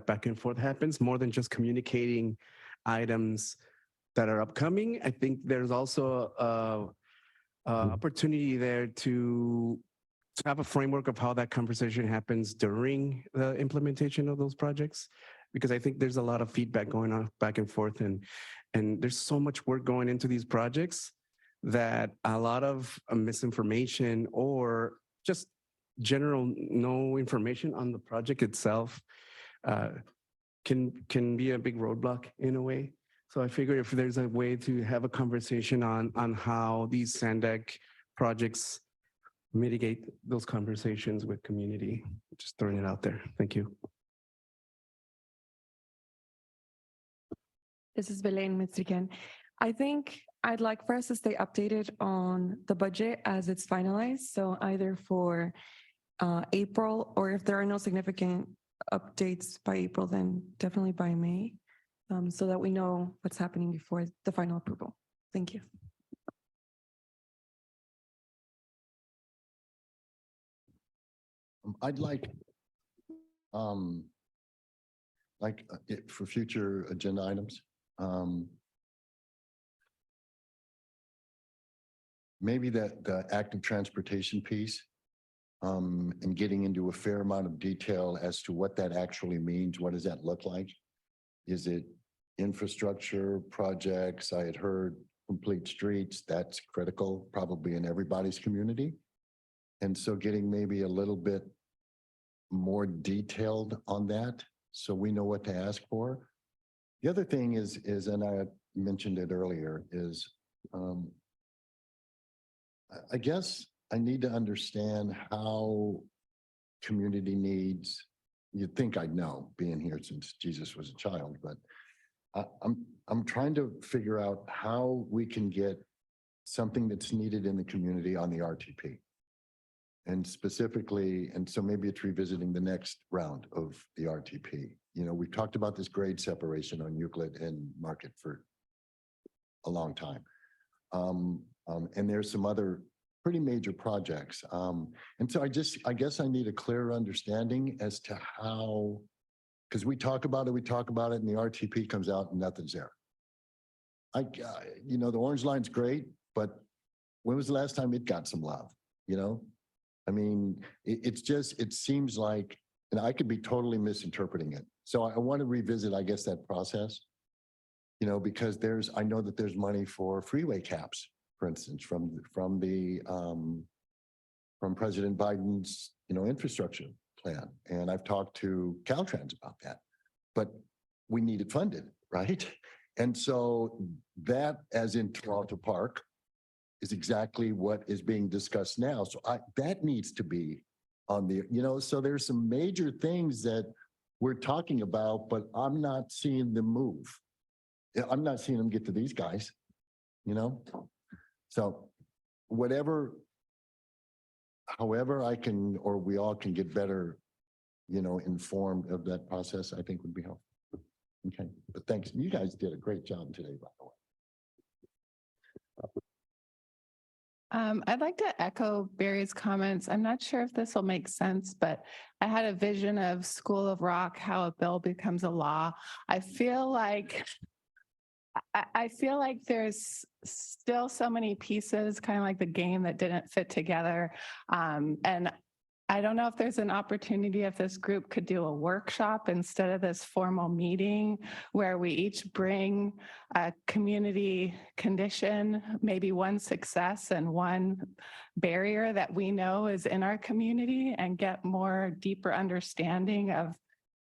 back and forth happens, more than just communicating items that are upcoming. I think there's also a opportunity there to have a framework of how that conversation happens during the implementation of those projects, because I think there's a lot of feedback going on back and forth, and there's so much work going into these projects that a lot of misinformation or just general no information on the project itself can be a big roadblock in a way. So I figure if there's a way to have a conversation on how these SANDAG projects mitigate those conversations with community, just throwing it out there. Thank you. This is Belen Mitzrikan. I think I'd like for us to stay updated on the budget as it's finalized. So either for April, or if there are no significant updates by April, then definitely by May, so that we know what's happening before the final approval. Thank you. I'd like for future agenda items, maybe the active transportation piece, and getting into a fair amount of detail as to what that actually means. What does that look like? Is it infrastructure projects? I had heard complete streets. That's critical, probably in everybody's community. And so getting maybe a little bit more detailed on that so we know what to ask for. The other thing is, and I mentioned it earlier, is I guess I need to understand how community needs, you'd think I'd know being here since Jesus was a child, but I'm trying to figure out how we can get something that's needed in the community on the RTP. And specifically, and so maybe it's revisiting the next round of the RTP. You know, we've talked about this grade separation on Euclid and Market for a long time. And there's some other pretty major projects. And so I guess I need a clearer understanding as to how, because we talk about it, and the RTP comes out and nothing's there. You know, the Orange Line's great, but when was the last time it got some love, you know? I mean, it seems like, and I could be totally misinterpreting it. So I want to revisit, I guess, that process, you know, because I know that there's money for freeway caps, for instance, from President Biden's, you know, infrastructure plan. And I've talked to Caltrans about that, but we need it funded, right? And so that, as in Toronto Park, is exactly what is being discussed now. So that needs to be on the, you know, so there's some major things that we're talking about, but I'm not seeing them move. I'm not seeing them get to these guys, you know? So however I can, or we all can get better, you know, informed of that process, I think would be helpful. Okay, but thanks. You guys did a great job today, by the way. I'd like to echo Barry's comments. I'm not sure if this will make sense, but I had a vision of School of Rock, how a bill becomes a law. I feel like there's still so many pieces, kind of like the game that didn't fit together. And I don't know if there's an opportunity if this group could do a workshop instead of this formal meeting where we each bring a community condition, maybe one success and one barrier that we know is in our community, and get more deeper understanding of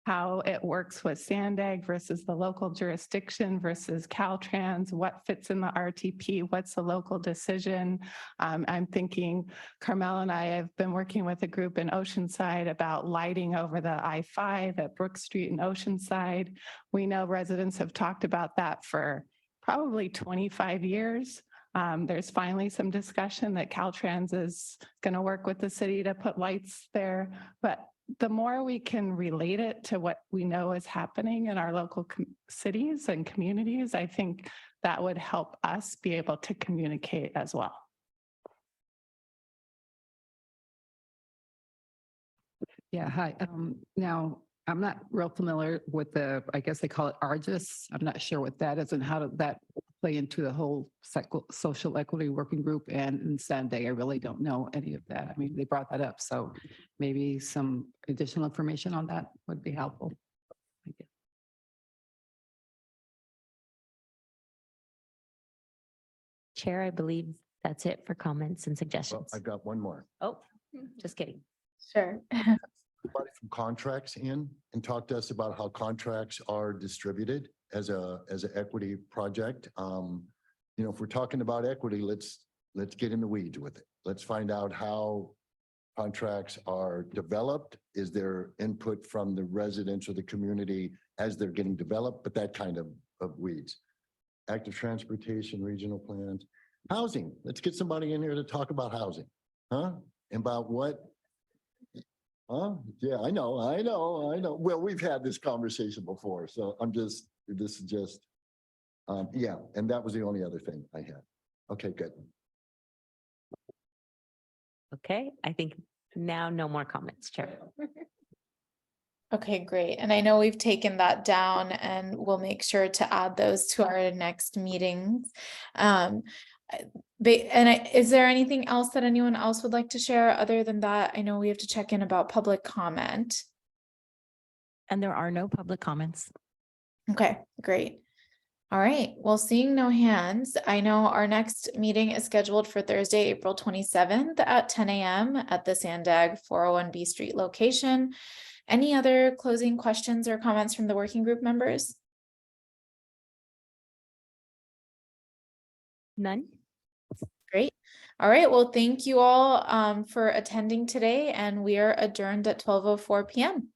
how it works with Sandag versus the local jurisdiction versus Caltrans, what fits in the RTP, what's the local decision. I'm thinking Carmel and I have been working with a group in Oceanside about lighting over the I-5 at Brook Street in Oceanside. We know residents have talked about that for probably 25 years. There's finally some discussion that Caltrans is going to work with the city to put lights there, but the more we can relate it to what we know is happening in our local cities and communities, I think that would help us be able to communicate as well. Yeah, hi. Now, I'm not real familiar with I guess they call it ARGIS. I'm not sure what that is and how did that play into the whole social equity working group and in Sandag. I really don't know any of that. I mean, they brought that up, so maybe some additional information on that would be helpful. Thank you. Chair, I believe that's it for comments and Well, suggestions. I've got one more. Oh, just kidding. Sure. Somebody from contracts in and talk to us about how contracts are distributed as an equity project. You know, if we're talking about equity, let's get in the weeds with it. Let's find out how contracts are developed. Is there input from the residents or the community as they're getting developed, but that kind of weeds. Active transportation, regional plans, housing. Let's get somebody in here to talk about housing, huh? About what? Huh? Yeah, I know. Well, we've had this conversation before, so this is just, yeah, and that was the only other thing I had. Okay, good. Okay, I think now no more comments, Chair. Okay, great. And I know we've taken that down and we'll make sure to add those to our next meetings. Is there anything else that anyone else would like to share other than that? I know we have to check in about public comment. And there are no public comments. Okay, great. All right, well, seeing no hands, I know our next meeting is scheduled for Thursday, April 27th at 10 a.m. at the Sandag 401B Street location. Any other closing questions or comments from the working group members? None. Great. All right, well, thank you all for attending today, and we are adjourned at 12:04 p.m.